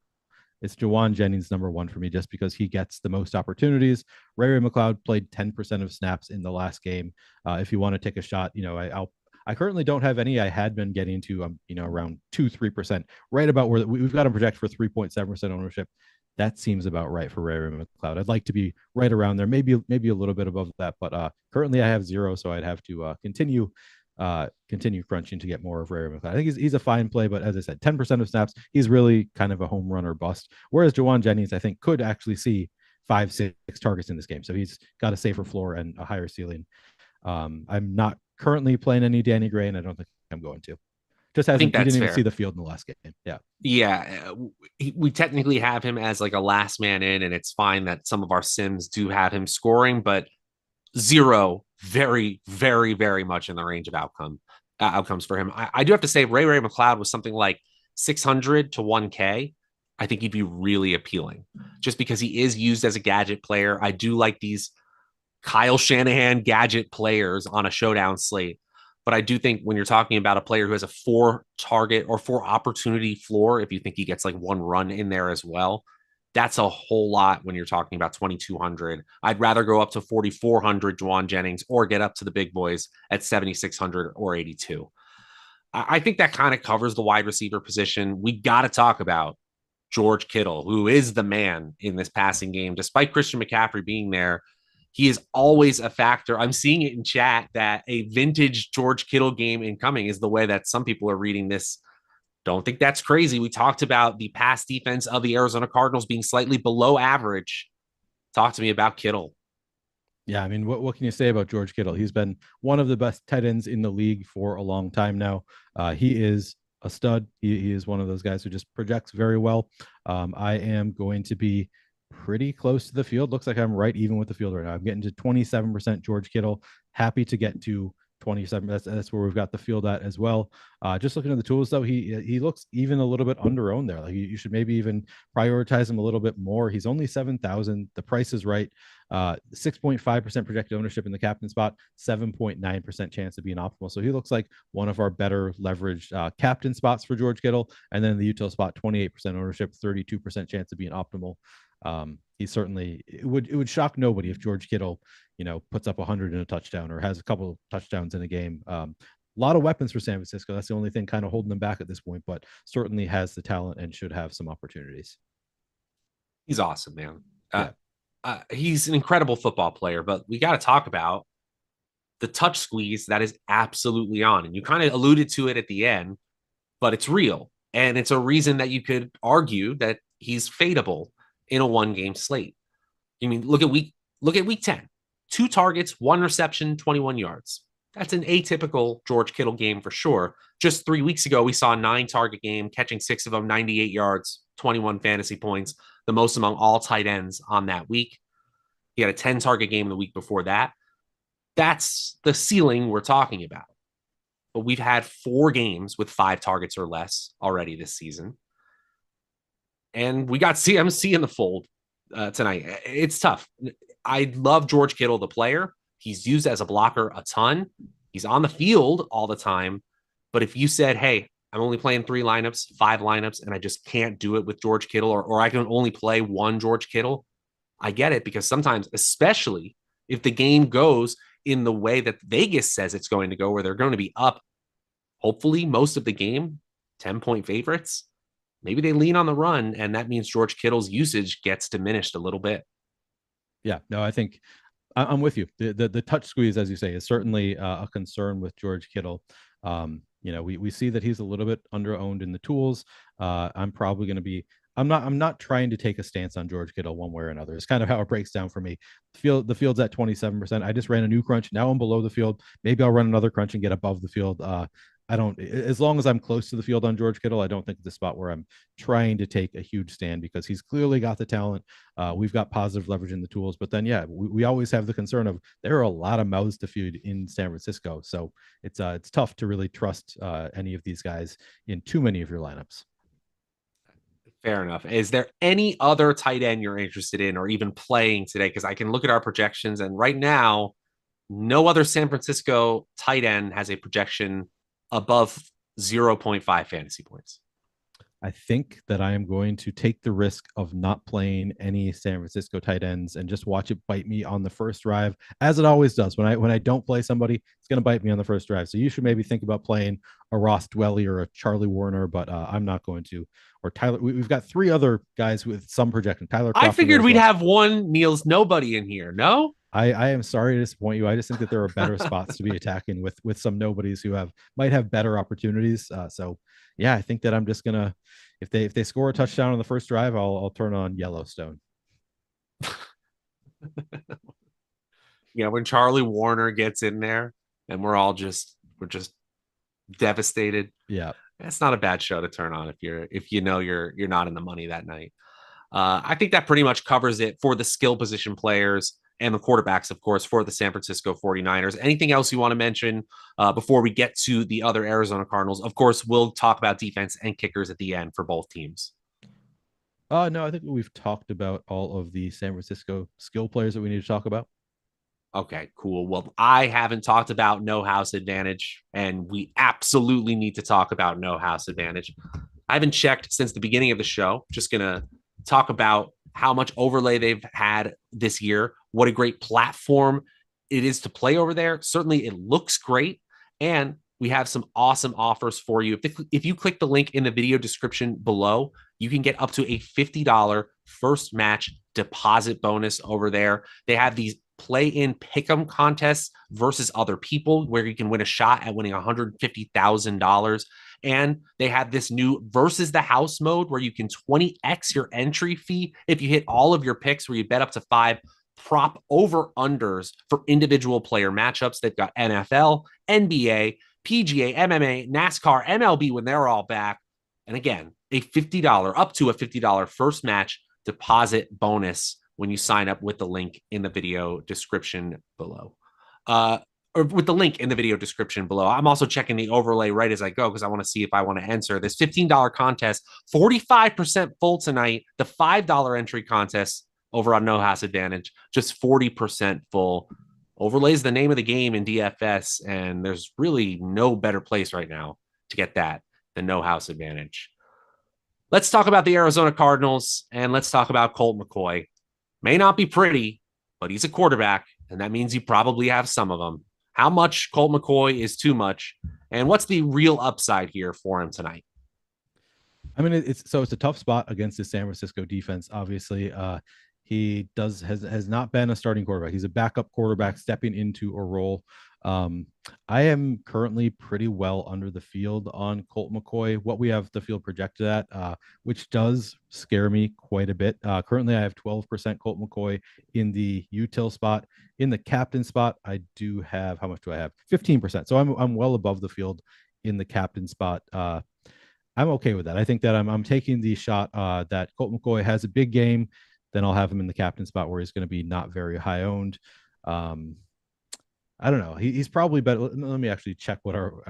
C: it's Juwan Jennings number 1 for me, just because he gets the most opportunities. Ray McCloud played 10% of snaps in the last game. If you want to take a shot, I currently don't have any. I had been getting to around 2-3%, right about where we've got him project for 3.7% ownership. That seems about right for Ray McCloud. I'd like to be right around there, maybe a little bit above that, but currently I have 0, so I'd have to continue crunching to get more of Ray McCloud. I think he's a fine play, but as I said, 10% of snaps, he's really kind of a home run or bust. Whereas Juwan Jennings, I think, could actually see 5-6 targets in this game, so he's got a safer floor and a higher ceiling. I'm not currently playing any Danny Gray, and I don't think I'm going to. Just hasn't. He didn't even see the field in the last game.
B: Yeah. We technically have him as like a last man in, and it's fine that some of our sims do have him scoring, but 0, very, very, very much in the range of outcomes for him. I do have to say, Ray McCloud was something like 600 to 1K. I think he'd be really appealing just because he is used as a gadget player. I do like these Kyle Shanahan gadget players on a showdown slate. But I do think when you're talking about a player who has a 4 target or 4 opportunity floor, if you think he gets like 1 run in there as well, that's a whole lot when you're talking about 2,200. I'd rather go up to 4,400 Juwan Jennings or get up to the big boys at 7,600 or 82. I think that kind of covers the wide receiver position. We got to talk about George Kittle, who is the man in this passing game. Despite Christian McCaffrey being there, he is always a factor. I'm seeing it in chat that a vintage George Kittle game incoming is the way that some people are reading this. Don't think that's crazy. We talked about the pass defense of the Arizona Cardinals being slightly below average. Talk to me about Kittle.
C: Yeah, I mean, what can you say about George Kittle? He's been one of the best tight ends in the league for a long time now. He is a stud. He is one of those guys who just projects very well. I am going to be pretty close to the field. Looks like I'm right even with the field right now. I'm getting to 27% George Kittle. Happy to get to 27. That's where we've got the field at as well. Just looking at the tools though, he looks even a little bit underowned there. Like you should maybe even prioritize him a little bit more. He's only 7,000. The price is right. 6.5% projected ownership in the captain spot, 7.9% chance to be an optimal. So he looks like one of our better leveraged captain spots for George Kittle. And then the util spot, 28% ownership, 32% chance to be an optimal. He certainly, it would shock nobody if George Kittle, puts up 100 in a touchdown or has a couple of touchdowns in a game. A lot of weapons for San Francisco. That's the only thing kind of holding them back at this point, but certainly has the talent and should have some opportunities.
B: He's awesome, man. He's an incredible football player, but we got to talk about the touch squeeze that is absolutely on. And you kind of alluded to it at the end, but it's real. And it's a reason that you could argue that he's fadeable in a 1-game slate. I mean, look at week 10, 2 targets, 1 reception, 21 yards. That's an atypical George Kittle game for sure. Just 3 weeks ago, we saw a 9-target game, catching 6 of them, 98 yards, 21 fantasy points, the most among all tight ends on that week. He had a 10-target game the week before that. That's the ceiling we're talking about. But we've had 4 games with 5 targets or less already this season. And we got CMC in the fold tonight. It's tough. I love George Kittle, the player. He's used as a blocker a ton. He's on the field all the time. But if you said, hey, I'm only playing 3 lineups, 5 lineups, and I just can't do it with George Kittle, or I can only play one George Kittle, I get it, because sometimes, especially if the game goes in the way that Vegas says it's going to go, where they're going to be up, hopefully most of the game, 10-point favorites, maybe they lean on the run, and that means George Kittle's usage gets diminished a little bit.
C: Yeah, no, I think I'm with you. The touch squeeze, as you say, is certainly a concern with George Kittle. We see that he's a little bit under-owned in the tools. I'm probably going to be. I'm not trying to take a stance on George Kittle one way or another. It's kind of how it breaks down for me. The field's at 27%. I just ran a new crunch. Now I'm below the field. Maybe I'll run another crunch and get above the field. I don't, as long as I'm close to the field on George Kittle, I don't think it's a spot where I'm trying to take a huge stand, because he's clearly got the talent. We've got positive leverage in the tools, but then, we always have the concern of there are a lot of mouths to feed in San Francisco. So it's tough to really trust any of these guys in too many of your lineups.
B: Fair enough. Is there any other tight end you're interested in or even playing today? Because I can look at our projections, and right now, no other San Francisco tight end has a projection above 0.5 fantasy points.
C: I think that I am going to take the risk of not playing any San Francisco tight ends and just watch it bite me on the first drive, as it always does. When I don't play somebody, it's going to bite me on the first drive. So you should maybe think about playing a Ross Dwelly or a Charlie Warner, but I'm not going to. Or Tyler. We've got 3 other guys with some projection. Tyler Kroft,
B: I figured we'd have one Niels nobody in here. No?
C: I am sorry to disappoint you. I just think that there are better spots to be attacking with some nobodies who might have better opportunities. So yeah, I think that I'm just gonna, if they score a touchdown on the first drive, I'll turn on Yellowstone.
B: When Charlie Warner gets in there and we're just devastated.
C: Yeah,
B: it's not a bad show to turn on if you're not in the money that night. I think that pretty much covers it for the skill position players and the quarterbacks, of course, for the San Francisco 49ers. Anything else you want to mention before we get to the other Arizona Cardinals? Of course, we'll talk about defense and kickers at the end for both teams.
C: No, I think we've talked about all of the San Francisco skill players that we need to talk about.
B: Okay, cool. Well, I haven't talked about no house advantage, and we absolutely need to talk about no house advantage. I haven't checked since the beginning of the show. Just going to talk about how much overlay they've had this year, what a great platform it is to play over there. Certainly it looks great. And we have some awesome offers for you. If you click the link in the video description below, you can get up to a $50 first match deposit bonus over there. They have these play-in pick'em contests versus other people where you can win a shot at winning $150,000. And they have this new versus the house mode where you can 20x your entry fee if you hit all of your picks, where you bet up to 5 prop over unders for individual player matchups. They've got NFL, NBA, PGA, MMA, NASCAR, MLB when they're all back. And again, up to a $50 first match deposit bonus when you sign up with the link in the video description below. Or with the link in the video description below. I'm also checking the overlay right as I go because I want to see if I want to enter this $15 contest, 45% full tonight. The $5 entry contest over on No House Advantage, just 40% full. Overlay is the name of the game in DFS, and there's really no better place right now to get that than No House Advantage. Let's talk about the Arizona Cardinals, and let's talk about Colt McCoy. May not be pretty, but he's a quarterback, and that means you probably have some of them. How much Colt McCoy is too much, and what's the real upside here for him tonight?
C: I mean, it's a tough spot against the San Francisco defense. Obviously, he has not been a starting quarterback. He's a backup quarterback stepping into a role. I am currently pretty well under the field on Colt McCoy, what we have the field projected at, which does scare me quite a bit. Currently, I have 12% Colt McCoy in the util spot. In the captain spot, I do have, how much do I have? 15%. So I'm well above the field in the captain spot. I'm okay with that. I think that I'm taking the shot that Colt McCoy has a big game. Then I'll have him in the captain spot where he's going to be not very high owned. I don't know. He's probably better. Let me actually check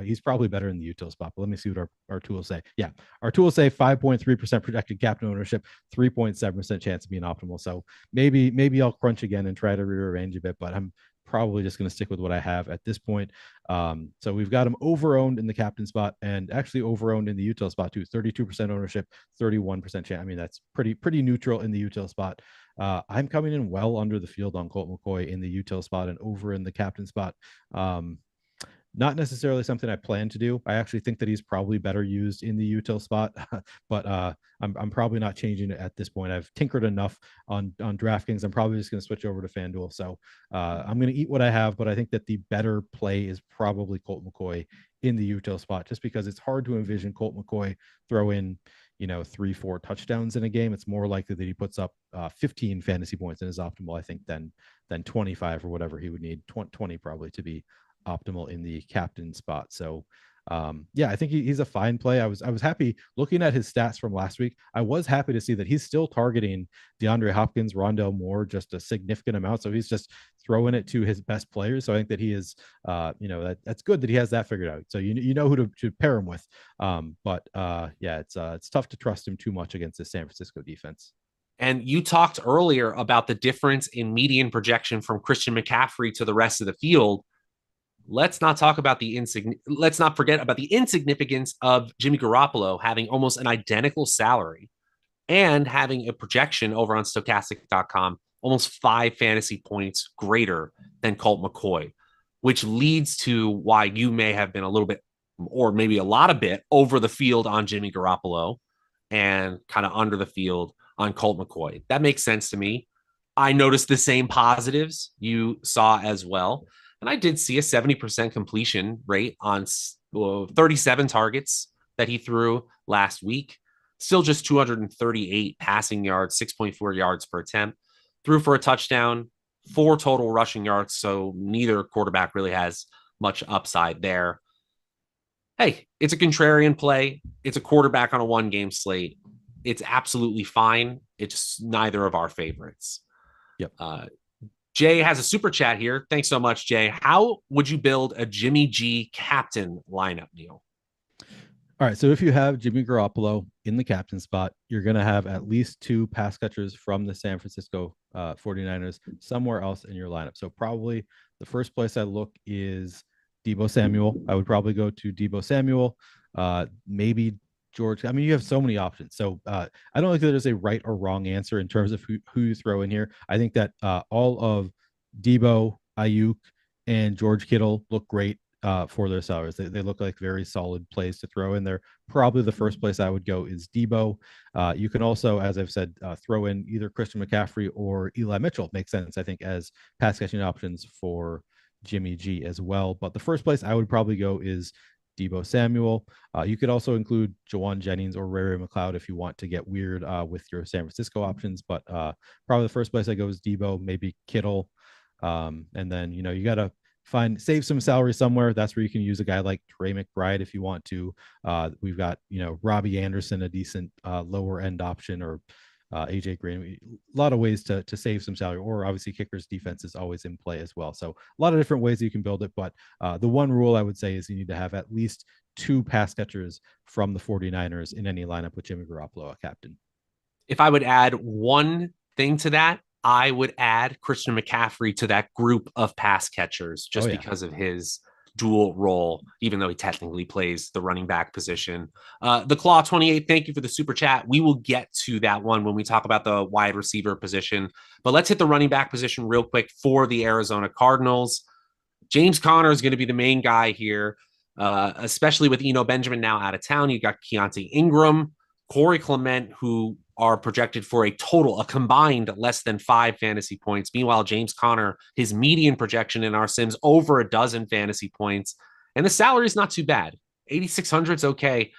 C: he's probably better in the util spot, but let me see what our tools say. Yeah. Our tools say 5.3% projected captain ownership, 3.7% chance of being optimal. So maybe I'll crunch again and try to rearrange a bit, but I'm probably just going to stick with what I have at this point. So we've got him over-owned in the captain spot and actually over-owned in the util spot too. 32% ownership, 31% chance. I mean, that's pretty neutral in the util spot. I'm coming in well under the field on Colt McCoy in the util spot and over in the captain spot. Not necessarily something I plan to do. I actually think that he's probably better used in the util spot, but I'm probably not changing it at this point. I've tinkered enough on DraftKings. I'm probably just going to switch over to FanDuel. So I'm going to eat what I have, but I think that the better play is probably Colt McCoy in the util spot, just because it's hard to envision Colt McCoy throw in 3-4 touchdowns in a game. It's more likely that he puts up 15 fantasy points in his optimal, I think, than 25 or whatever he would need. 20 probably to be optimal in the captain spot. So I think he's a fine play. I was happy looking at his stats from last week. I was happy to see that he's still targeting DeAndre Hopkins, Rondell Moore, just a significant amount. So he's just throwing it to his best players. So I think that he is, that's good that he has that figured out. So you know who to pair him with. It's tough to trust him too much against the San Francisco defense.
B: And you talked earlier about the difference in median projection from Christian McCaffrey to the rest of the field. Let's not forget about the insignificance of Jimmy Garoppolo having almost an identical salary and having a projection over on Stokastic.com almost 5 fantasy points greater than Colt McCoy, which leads to why you may have been a little bit, or maybe a lot of bit, over the field on Jimmy Garoppolo and kind of under the field on Colt McCoy. That makes sense to me. I noticed the same positives you saw as well. And I did see a 70% completion rate on 37 targets that he threw last week. Still just 238 passing yards, 6.4 yards per attempt. Threw for a touchdown, 4 total rushing yards. So neither quarterback really has much upside there. Hey, it's a contrarian play. It's a quarterback on a 1-game slate. It's absolutely fine. It's neither of our favorites.
C: Yep.
B: Jay has a super chat here. Thanks so much, Jay. How would you build a Jimmy G captain lineup, Neil?
C: All right. So if you have Jimmy Garoppolo in the captain spot, you're going to have at least 2 pass catchers from the San Francisco 49ers somewhere else in your lineup. So probably the first place I look is Deebo Samuel. I would probably go to Deebo Samuel, maybe George. I mean, you have so many options. So I don't think there's a right or wrong answer in terms of who you throw in here. I think that all of Deebo, Ayuk, and George Kittle look great for their salaries. They look like very solid plays to throw in there. Probably the first place I would go is Deebo. You can also, as I've said, throw in either Christian McCaffrey or Eli Mitchell. Makes sense, I think, as pass catching options for Jimmy G as well. But the first place I would probably go is Deebo Samuel. You could also include Jawan Jennings or Ray McLeod if you want to get weird with your San Francisco options. But probably the first place I go is Deebo, maybe Kittle. And then, you got to save some salary somewhere. That's where you can use a guy like Trey McBride if you want to. We've got, Robbie Anderson, a decent lower end option, or AJ Green. A lot of ways to save some salary, or obviously kickers defense is always in play as well. So a lot of different ways you can build it. But the one rule I would say is you need to have at least 2 pass catchers from the 49ers in any lineup with Jimmy Garoppolo a captain.
B: If I would add one thing to that, I would add Christian McCaffrey to that group of pass catchers just because of his dual role, even though he technically plays the running back position. The Claw 28, thank you for the super chat. We will get to that one when we talk about the wide receiver position, but let's hit the running back position real quick for the Arizona Cardinals. James Conner is going to be the main guy here, especially with Eno Benjamin now out of town. You got Keontae Ingram, Corey Clement, who are projected for a combined less than 5 fantasy points. Meanwhile, James Conner, his median projection in our sims, over a dozen fantasy points. And the salary is not too bad. 8,600 is okay.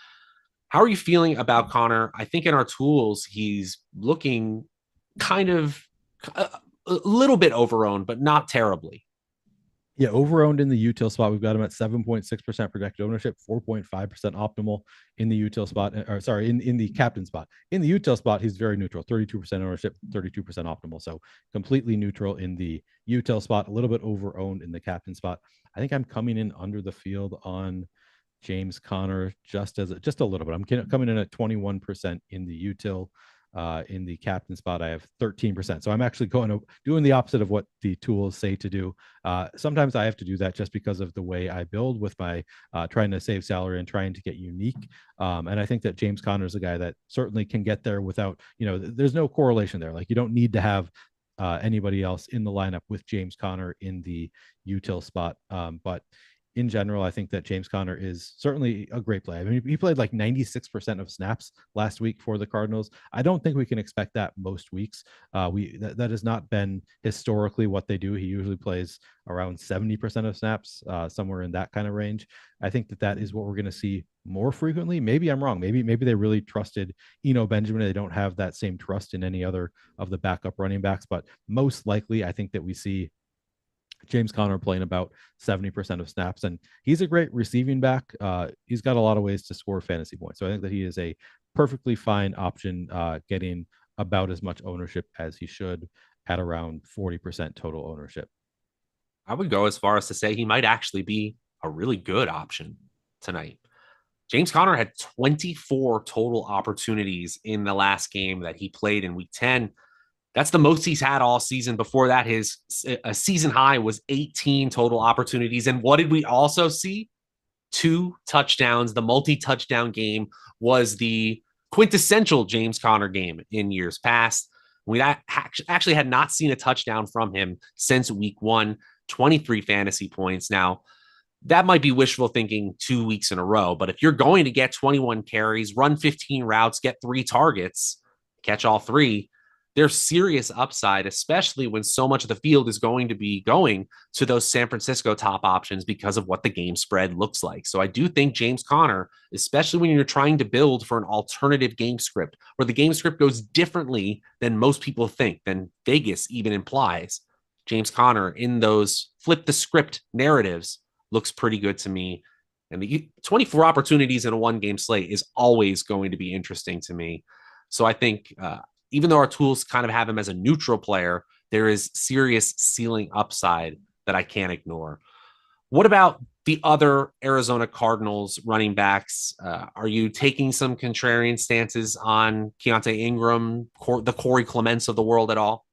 B: How are you feeling about Conner? I think in our tools, he's looking kind of a little bit overowned, but not terribly.
C: Yeah, overowned in the util spot. We've got him at 7.6% projected ownership, 4.5% optimal in the util spot, or sorry, in the captain spot. In the util spot, he's very neutral, 32% ownership, 32% optimal. So completely neutral in the util spot, a little bit overowned in the captain spot. I think I'm coming in under the field on James Conner just a little bit. I'm coming in at 21% in the util. In the captain spot, I have 13%. So I'm actually doing the opposite of what the tools say to do. Sometimes I have to do that just because of the way I build with my trying to save salary and trying to get unique. And I think that James Conner is a guy that certainly can get there without, there's no correlation there. Like, you don't need to have anybody else in the lineup with James Conner in the util spot. But in general, I think that James Conner is certainly a great play. I mean, he played like 96% of snaps last week for the Cardinals. I don't think we can expect that most weeks. That has not been historically what they do. He usually plays around 70% of snaps, somewhere in that kind of range. I think that is what we're going to see more frequently. Maybe I'm wrong. Maybe they really trusted Benjamin. They don't have that same trust in any other of the backup running backs, but most likely I think that we see James Conner playing about 70% of snaps, and he's a great receiving back. He's got a lot of ways to score fantasy points. So I think that he is a perfectly fine option, getting about as much ownership as he should at around 40% total ownership.
B: I would go as far as to say he might actually be a really good option tonight. James Conner had 24 total opportunities in the last game that he played in week 10. That's the most he's had all season. Before that, his season high was 18 total opportunities. And what did we also see? 2 touchdowns. The multi-touchdown game was the quintessential James Conner game in years past. We actually had not seen a touchdown from him since week 1, 23 fantasy points. Now, that might be wishful thinking 2 weeks in a row, but if you're going to get 21 carries, run 15 routes, get 3 targets, catch all 3, there's serious upside, especially when so much of the field is going to be going to those San Francisco top options because of what the game spread looks like. So I do think James Conner, especially when you're trying to build for an alternative game script, where the game script goes differently than most people think, than Vegas even implies, James Conner in those flip the script narratives looks pretty good to me. And the 24 opportunities in a 1-game slate is always going to be interesting to me. So I think, even though our tools kind of have him as a neutral player, there is serious ceiling upside that I can't ignore. What about the other Arizona Cardinals running backs? Are you taking some contrarian stances on Keontae Ingram, the Corey Clements of the world at all?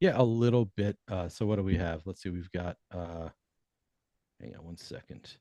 C: Yeah, a little bit. So what do we have? Let's see. We've got, hang on one second.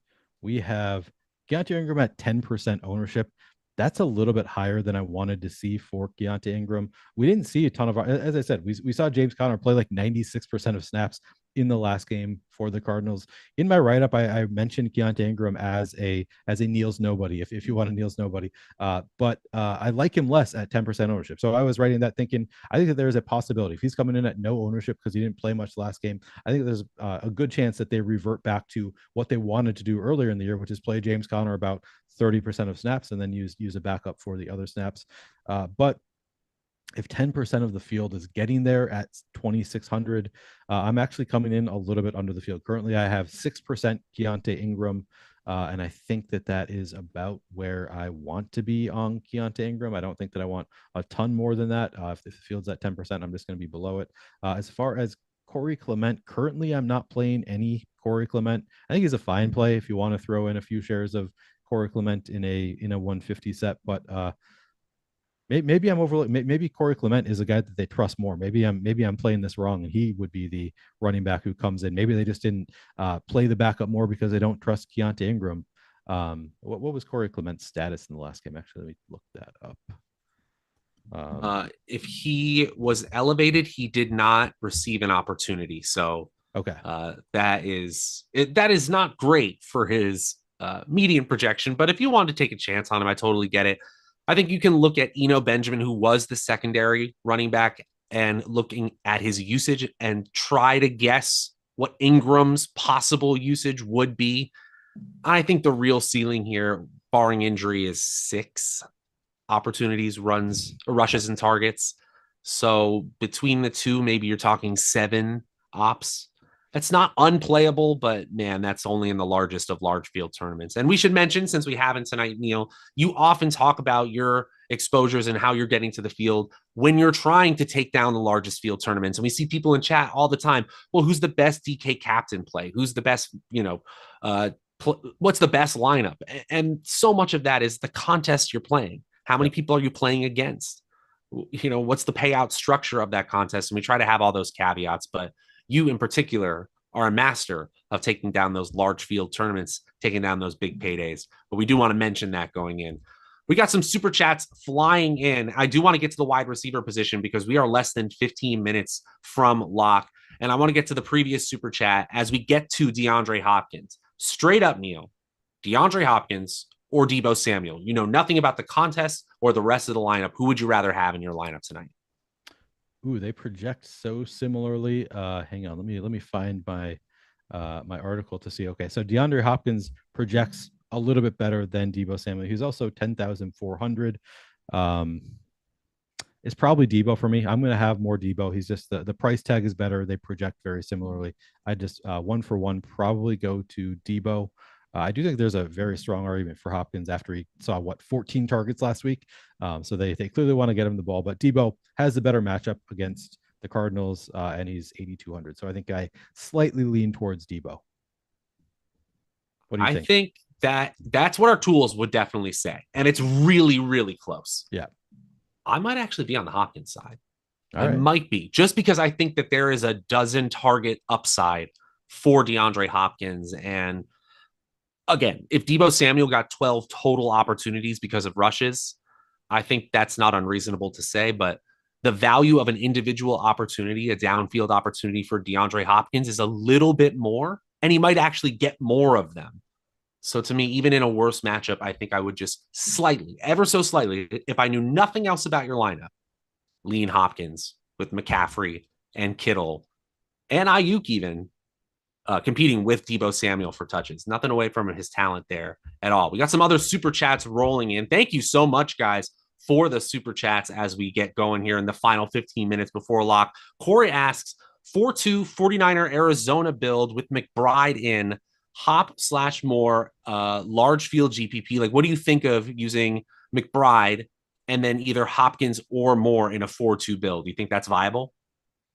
C: We have Keontae Ingram at 10% ownership. That's a little bit higher than I wanted to see for Keontae Ingram. We didn't see a ton of, as I said, we saw James Conner play like 96% of snaps in the last game for the Cardinals. In my write-up, I mentioned Keontae Ingram as a Neil's nobody, if you want a Neil's nobody. But I like him less at 10% ownership. So I was writing that thinking, I think that there is a possibility. If he's coming in at no ownership because he didn't play much last game, I think there's a good chance that they revert back to what they wanted to do earlier in the year, which is play James Conner about 30% of snaps and then use a backup for the other snaps. But if 10% of the field is getting there at 2,600, I'm actually coming in a little bit under the field. Currently, I have 6% Keontae Ingram, and I think that is about where I want to be on Keontae Ingram. I don't think that I want a ton more than that. If the field's at 10%, I'm just going to be below it. As far as Corey Clement, currently, I'm not playing any Corey Clement. I think he's a fine play if you want to throw in a few shares of Corey Clement in a 150 set, but maybe I'm overlooking. Maybe Corey Clement is a guy that they trust more. Maybe I'm playing this wrong, and he would be the running back who comes in. Maybe they just didn't play the backup more because they don't trust Keontae Ingram. What was Corey Clement's status in the last game? Actually, let me look that up.
B: If he was elevated, he did not receive an opportunity. So
C: okay,
B: that is not great for his median projection. But if you want to take a chance on him, I totally get it. I think you can look at Benjamin, who was the secondary running back, and looking at his usage and try to guess what Ingram's possible usage would be. I think the real ceiling here, barring injury, is 6 opportunities, rushes, and targets. So between the two, maybe you're talking 7 ops. That's not unplayable, but man, that's only in the largest of large field tournaments. And we should mention, since we haven't tonight, Neil, you often talk about your exposures and how you're getting to the field when you're trying to take down the largest field tournaments. And we see people in chat all the time. Well, who's the best DK captain play? Who's the best, what's the best lineup? And so much of that is the contest you're playing. How many people are you playing against? what's the payout structure of that contest? And we try to have all those caveats, but you in particular are a master of taking down those large field tournaments, taking down those big paydays. But we do want to mention that going in. We got some super chats flying in. I do want to get to the wide receiver position because we are less than 15 minutes from lock. And I want to get to the previous super chat as we get to DeAndre Hopkins. Straight up, Neil, DeAndre Hopkins or Deebo Samuel? You know nothing about the contest or the rest of the lineup. Who would you rather have in your lineup tonight?
C: Ooh, they project so similarly. Hang on, let me find my my article to see. Okay, so DeAndre Hopkins projects a little bit better than Deebo Samuel. He's also 10,400. It's probably Deebo for me. I'm going to have more Deebo. He's just the price tag is better. They project very similarly. I just one for one probably go to Deebo. I do think there's a very strong argument for Hopkins after he saw 14 targets last week. So they clearly want to get him the ball, but Deebo has the better matchup against the Cardinals, and he's 8,200. So I think I slightly lean towards Deebo. What do you think?
B: I think that's what our tools would definitely say, and it's really, really close.
C: Yeah,
B: I might actually be on the Hopkins side.
C: All right.
B: Might be just because I think that there is a dozen target upside for DeAndre Hopkins. And again, if Deebo Samuel got 12 total opportunities because of rushes, I think that's not unreasonable to say, but the value of an individual opportunity, a downfield opportunity for DeAndre Hopkins is a little bit more, and he might actually get more of them. So to me, even in a worse matchup, I think I would just slightly, ever so slightly, if I knew nothing else about your lineup, lean Hopkins with McCaffrey and Kittle and Ayuk even competing with Deebo Samuel for touches. Nothing away from his talent there at all. We got some other super chats rolling in. Thank you so much, guys, for the super chats as we get going here in the final 15 minutes before lock. Corey asks, 4-2 49er Arizona build with McBride in Hop/more large field GPP. Like, what do you think of using McBride and then either Hopkins or Moore in a 4-2 build? Do you think that's viable?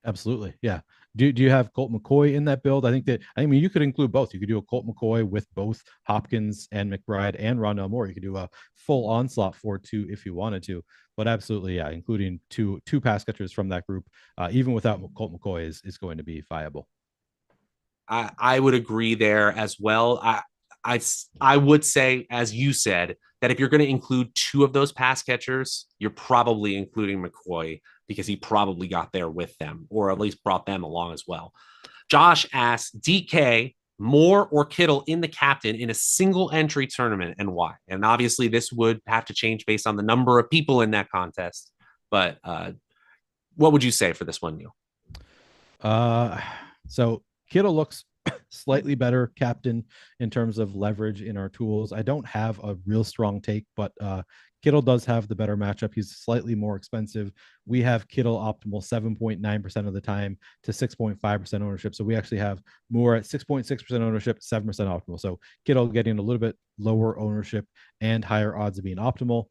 C: Absolutely. Yeah. Do you have Colt McCoy in that build? I mean, you could include both. You could do a Colt McCoy with both Hopkins and McBride and Rondell Moore. You could do a full onslaught 4-2 if you wanted to. But absolutely, yeah, including two pass catchers from that group, even without Colt McCoy, is going to be viable.
B: I would agree there as well. I would say, as you said, that if you're going to include two of those pass catchers, you're probably including McCoy because he probably got there with them, or at least brought them along as well. Josh asks, DK, Moore or Kittle in the captain in a single entry tournament, and why? And obviously this would have to change based on the number of people in that contest. But what would you say for this one, Neil?
C: So Kittle looks slightly better captain in terms of leverage in our tools. I don't have a real strong take, but Kittle does have the better matchup. He's slightly more expensive. We have Kittle optimal 7.9% of the time to 6.5% ownership. So we actually have more at 6.6% ownership, 7% optimal. So Kittle getting a little bit lower ownership and higher odds of being optimal.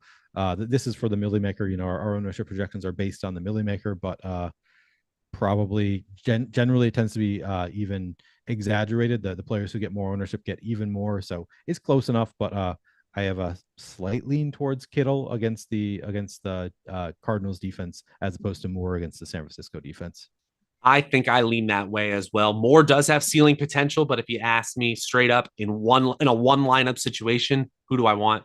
C: This is for the Millie Maker. Our ownership projections are based on the Millie Maker, but probably generally it tends to be even exaggerated. The players who get more ownership get even more, so it's close enough. But I have a slight lean towards Kittle against the Cardinals defense as opposed to Moore against the San Francisco defense.
B: I think I lean that way as well. Moore does have ceiling potential, but if you ask me straight up in a one lineup situation, who do I want?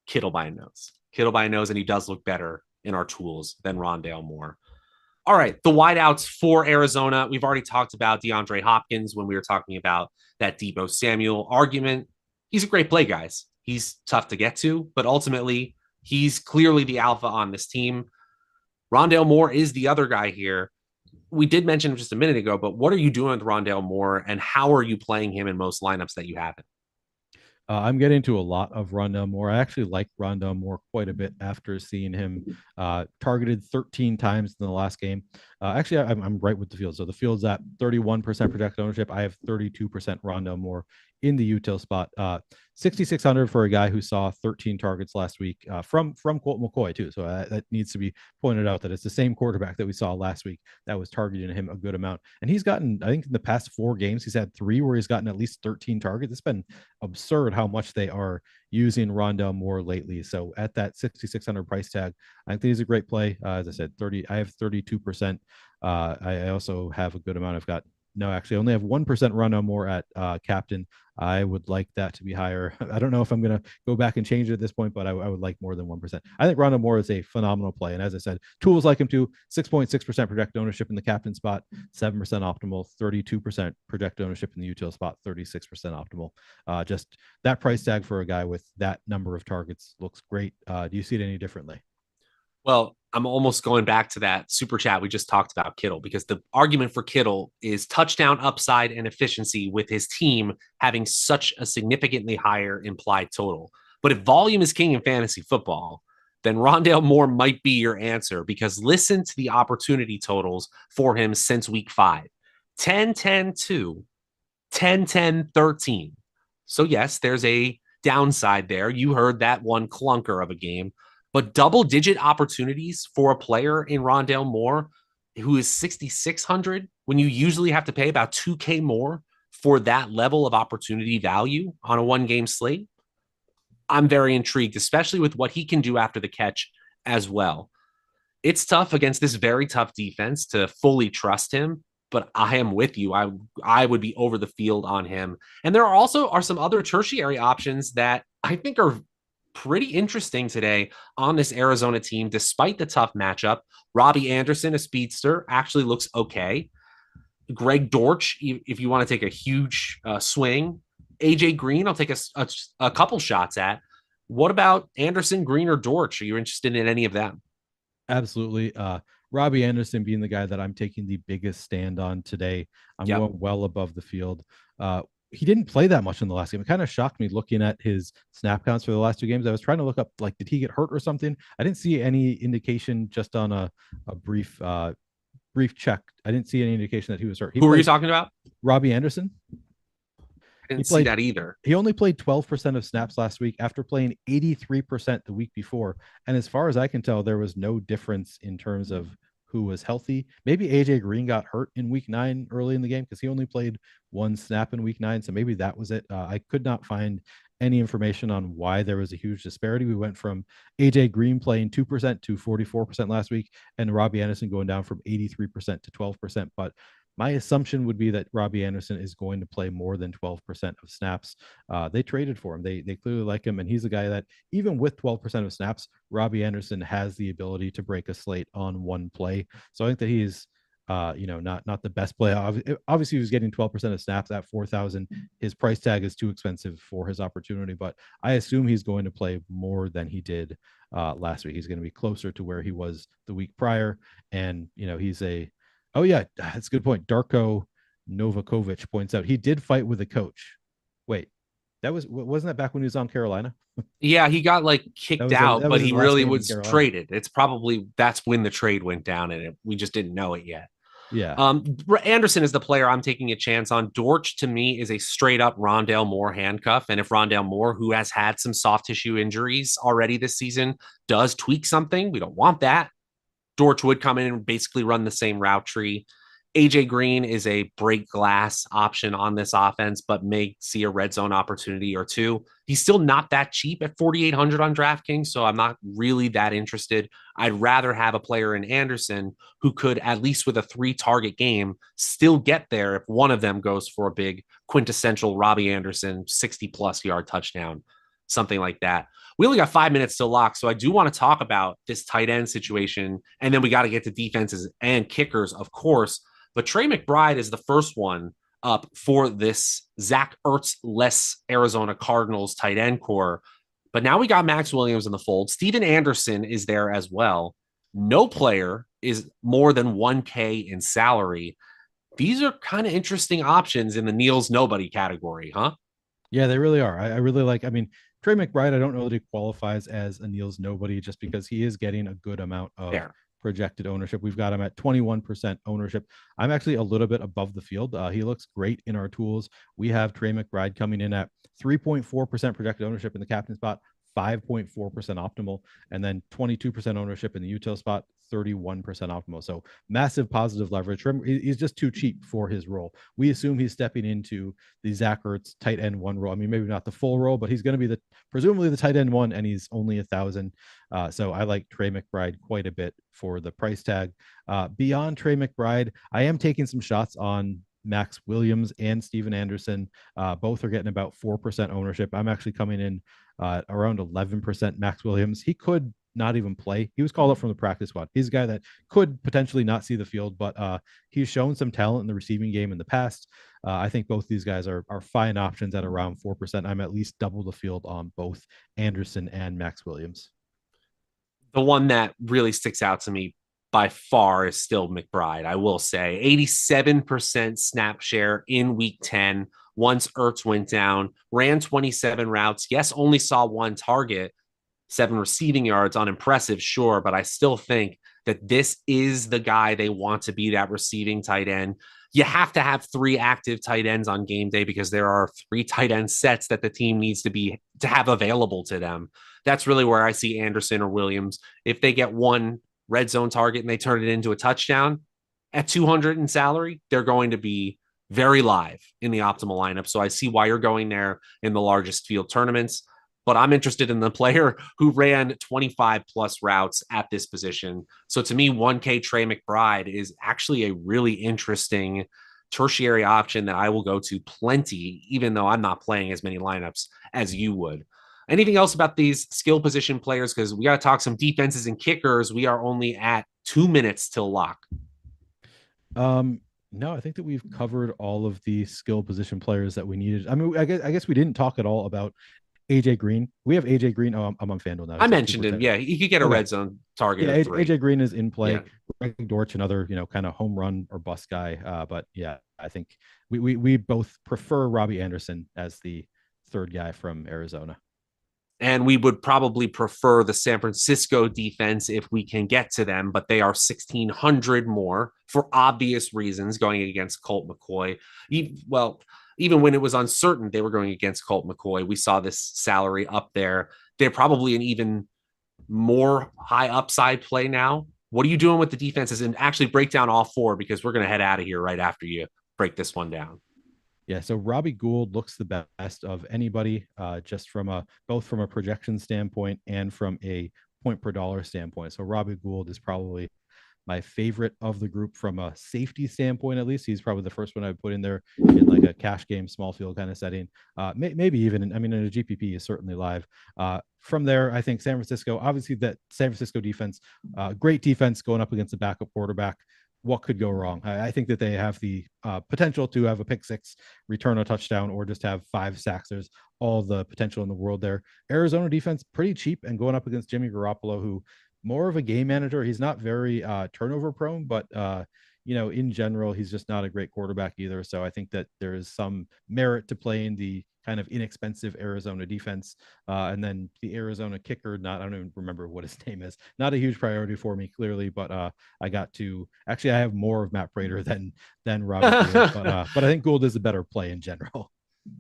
B: Kittle by a nose. Kittle by a nose, and he does look better in our tools than Rondale Moore. All right, the wideouts for Arizona. We've already talked about DeAndre Hopkins when we were talking about that Deebo Samuel argument. He's a great play, guys. He's tough to get to, but ultimately, he's clearly the alpha on this team. Rondale Moore is the other guy here. We did mention him just a minute ago, but what are you doing with Rondale Moore, and how are you playing him in most lineups that you have him?
C: I'm getting into a lot of Rondale Moore. I actually like Rondale Moore quite a bit after seeing him targeted 13 times in the last game. Actually, I'm right with the field. So the field's at 31% projected ownership. I have 32% Rondale Moore in the util spot. 6,600 for a guy who saw 13 targets last week from Colt McCoy too. So that needs to be pointed out that it's the same quarterback that we saw last week that was targeting him a good amount. And he's gotten, I think in the past 4 games, he's had 3 where he's gotten at least 13 targets. It's been absurd how much they are using Rondale Moore lately. So at that 6,600 price tag, I think he's a great play. As I said, I have 32%. I also have a good amount. I've got, no, actually, I only have 1% run on more at captain. I would like that to be higher. I don't know if I'm going to go back and change it at this point, but I would like more than 1%. I think Rondale Moore is a phenomenal play. And as I said, tools like him too, 6.6% project ownership in the captain spot, 7% optimal, 32% project ownership in the util spot, 36% optimal. Just that price tag for a guy with that number of targets looks great. Do you see it any differently?
B: Well, I'm almost going back to that super chat we just talked about Kittle, because the argument for Kittle is touchdown upside and efficiency with his team having such a significantly higher implied total. But if volume is king in fantasy football, then Rondale Moore might be your answer, because listen to the opportunity totals for him since week 5. 10, 10, 2, 10, 10, 13. So yes, there's a downside there. You heard that one clunker of a game. But double-digit opportunities for a player in Rondale Moore, who is 6,600, when you usually have to pay about 2K more for that level of opportunity value on a one-game slate, I'm very intrigued, especially with what he can do after the catch as well. It's tough against this very tough defense to fully trust him, but I am with you. I would be over the field on him. And there are some other tertiary options that I think are pretty interesting today on this Arizona team, despite the tough matchup. Robbie Anderson, a speedster, actually looks okay. Greg Dortch, if you want to take a huge swing. AJ Green, I'll take a couple shots at. What about Anderson, Green, or Dortch? Are you interested in any of them?
C: Absolutely. Robbie Anderson being the guy that I'm taking the biggest stand on today. I'm going well above the field. He didn't play that much in the last game. It kind of shocked me looking at his snap counts for the last 2 games. I was trying to look up, like, did he get hurt or something? I didn't see any indication just on a brief check. I didn't see any indication that he was hurt.
B: Who were you talking about?
C: Robbie Anderson.
B: I didn't see that either.
C: He only played 12% of snaps last week after playing 83% the week before. And as far as I can tell, there was no difference in terms of who was healthy. Maybe AJ Green got hurt in week 9 early in the game because he only played 1 snap in week 9. So maybe that was it. I could not find any information on why there was a huge disparity. We went from AJ Green playing 2% to 44% last week, and Robbie Anderson going down from 83% to 12%. But my assumption would be that Robbie Anderson is going to play more than 12% of snaps. They traded for him. They clearly like him, and he's a guy that, even with 12% of snaps, Robbie Anderson has the ability to break a slate on one play. So I think that he's not the best play. Obviously, he was getting 12% of snaps at 4,000. His price tag is too expensive for his opportunity, but I assume he's going to play more than he did last week. He's going to be closer to where he was the week prior, and he's a. Oh yeah, that's a good point. Darko Novakovic points out he did fight with a coach. Wait, wasn't that back when he was on Carolina?
B: Yeah, he got kicked out, but he really was traded. It's probably that's when the trade went down, and we just didn't know it yet.
C: Yeah.
B: Anderson is the player I'm taking a chance on. Dortch, to me, is a straight up Rondale Moore handcuff. And if Rondale Moore, who has had some soft tissue injuries already this season, does tweak something, we don't want that. Dortch would come in and basically run the same route tree. AJ Green is a break glass option on this offense, but may see a red zone opportunity or two. He's still not that cheap at 4,800 on DraftKings, so I'm not really that interested. I'd rather have a player in Anderson who could, at least with a 3-target game, still get there if one of them goes for a big quintessential Robbie Anderson 60-plus yard touchdown, something like that. We only got 5 minutes to lock, so I do want to talk about this tight end situation, and then we got to get to defenses and kickers, of course. But Trey McBride is the first one up for this Zach Ertz-less Arizona Cardinals tight end core. But now we got Max Williams in the fold. Steven Anderson is there as well. No player is more than 1K in salary. These are kind of interesting options in the Neil's nobody category, huh?
C: Yeah, they really are. I really like, Trey McBride, I don't know that he qualifies as a Neil's nobody just because he is getting a good amount of projected ownership. We've got him at 21% ownership. I'm actually a little bit above the field. He looks great in our tools. We have Trey McBride coming in at 3.4% projected ownership in the captain spot, 5.4% optimal, and then 22% ownership in the util spot, 31% optimal. So massive positive leverage. He's just too cheap for his role. We assume he's stepping into the Zach Ertz tight end one role. I mean, maybe not the full role, but he's going to be presumably the tight end one, and he's only 1,000. So I like Trey McBride quite a bit for the price tag. Beyond Trey McBride, I am taking some shots on Max Williams and Steven Anderson. Both are getting about 4% ownership. I'm actually coming in around 11% Max Williams. He could not even play. He was called up from the practice squad. He's a guy that could potentially not see the field, but he's shown some talent in the receiving game in the past. I think both these guys are fine options at around 4%. I'm at least double the field on both Anderson and Max Williams.
B: The one that really sticks out to me by far is still McBride. I will say 87% snap share in week 10. Once Ertz went down, ran 27 routes. Yes, only saw one target, 7 receiving yards, unimpressive, sure, but I still think that this is the guy they want to be, that receiving tight end. You have to have 3 active tight ends on game day because there are 3 tight end sets that the team needs to have available to them. That's really where I see Anderson or Williams. If they get one red zone target and they turn it into a touchdown at 200 in salary, they're going to be very live in the optimal lineup. So I see why you're going there in the largest field tournaments, but I'm interested in the player who ran 25 plus routes at this position. So to me, 1K Trey McBride is actually a really interesting tertiary option that I will go to plenty, even though I'm not playing as many lineups as you would. Anything else about these skill position players? Because we got to talk some defenses and kickers. We are only at 2 minutes till lock.
C: No, I think that we've covered all of the skill position players that we needed. I mean, I guess we didn't talk at all about AJ Green. We have AJ Green. Oh, I'm on FanDuel now.
B: I mentioned him. Yeah, he could get a red zone target.
C: Yeah, AJ Green is in play. Yeah. Dortch, another kind of home run or bust guy. But yeah, I think we both prefer Robbie Anderson as the third guy from Arizona.
B: And we would probably prefer the San Francisco defense if we can get to them, but they are 1,600 more for obvious reasons going against Colt McCoy. Even when it was uncertain they were going against Colt McCoy, we saw this salary up there. They're probably an even more high upside play now. What are you doing with the defenses? And actually break down all 4 because we're going to head out of here right after you break this one down.
C: Yeah, so Robbie Gould looks the best of anybody, just both from a projection standpoint and from a point per dollar standpoint. So Robbie Gould is probably my favorite of the group from a safety standpoint, at least. He's probably the first one I would put in there in like a cash game, small field kind of setting. Maybe even, in a GPP is certainly live. From there, I think San Francisco, obviously that San Francisco defense, great defense going up against a backup quarterback. What could go wrong? I think that they have the potential to have a pick 6, return a touchdown, or just have 5 sacks. There's all the potential in the world there. Arizona defense, pretty cheap, and going up against Jimmy Garoppolo, who more of a game manager. He's not very turnover prone, but in general, he's just not a great quarterback either. So I think that there is some merit to playing the kind of inexpensive Arizona defense. And then the Arizona kicker, I don't even remember what his name is. Not a huge priority for me, clearly, but I have more of Matt Prater than Robert Gould, but I think Gould is a better play in general.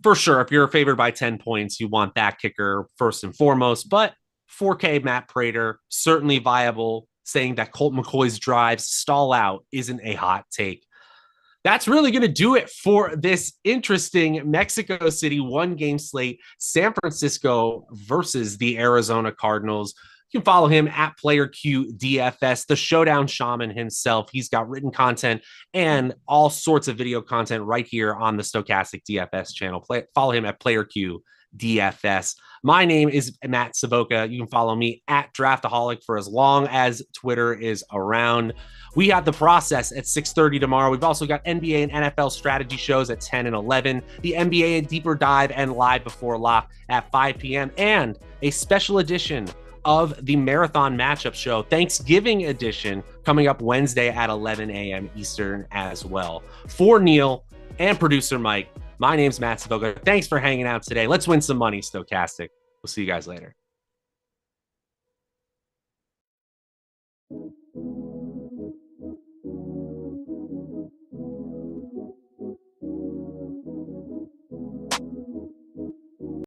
B: For sure. If you're favored by 10 points, you want that kicker first and foremost, but 4K Matt Prater, certainly viable. Saying that Colt McCoy's drives stall out isn't a hot take. That's really going to do it for this interesting Mexico City 1-game slate, San Francisco versus the Arizona Cardinals. You can follow him at PlayerQDFS, the Showdown Shaman himself. He's got written content and all sorts of video content right here on the Stokastic DFS channel. Follow him at PlayerQDFS. My name is Matt Savoca. You can follow me at Draftaholic for as long as Twitter is around. We have the process at 6:30 tomorrow. We've also got NBA and NFL strategy shows at 10 and 11, the NBA and Deeper Dive and Live Before Lock at 5 p.m., and a special edition of the Marathon Matchup Show, Thanksgiving edition, coming up Wednesday at 11 a.m. Eastern as well. For Neil and producer Mike, my name's Matt Savoca. Thanks for hanging out today. Let's win some money, Stokastic. We'll see you guys later.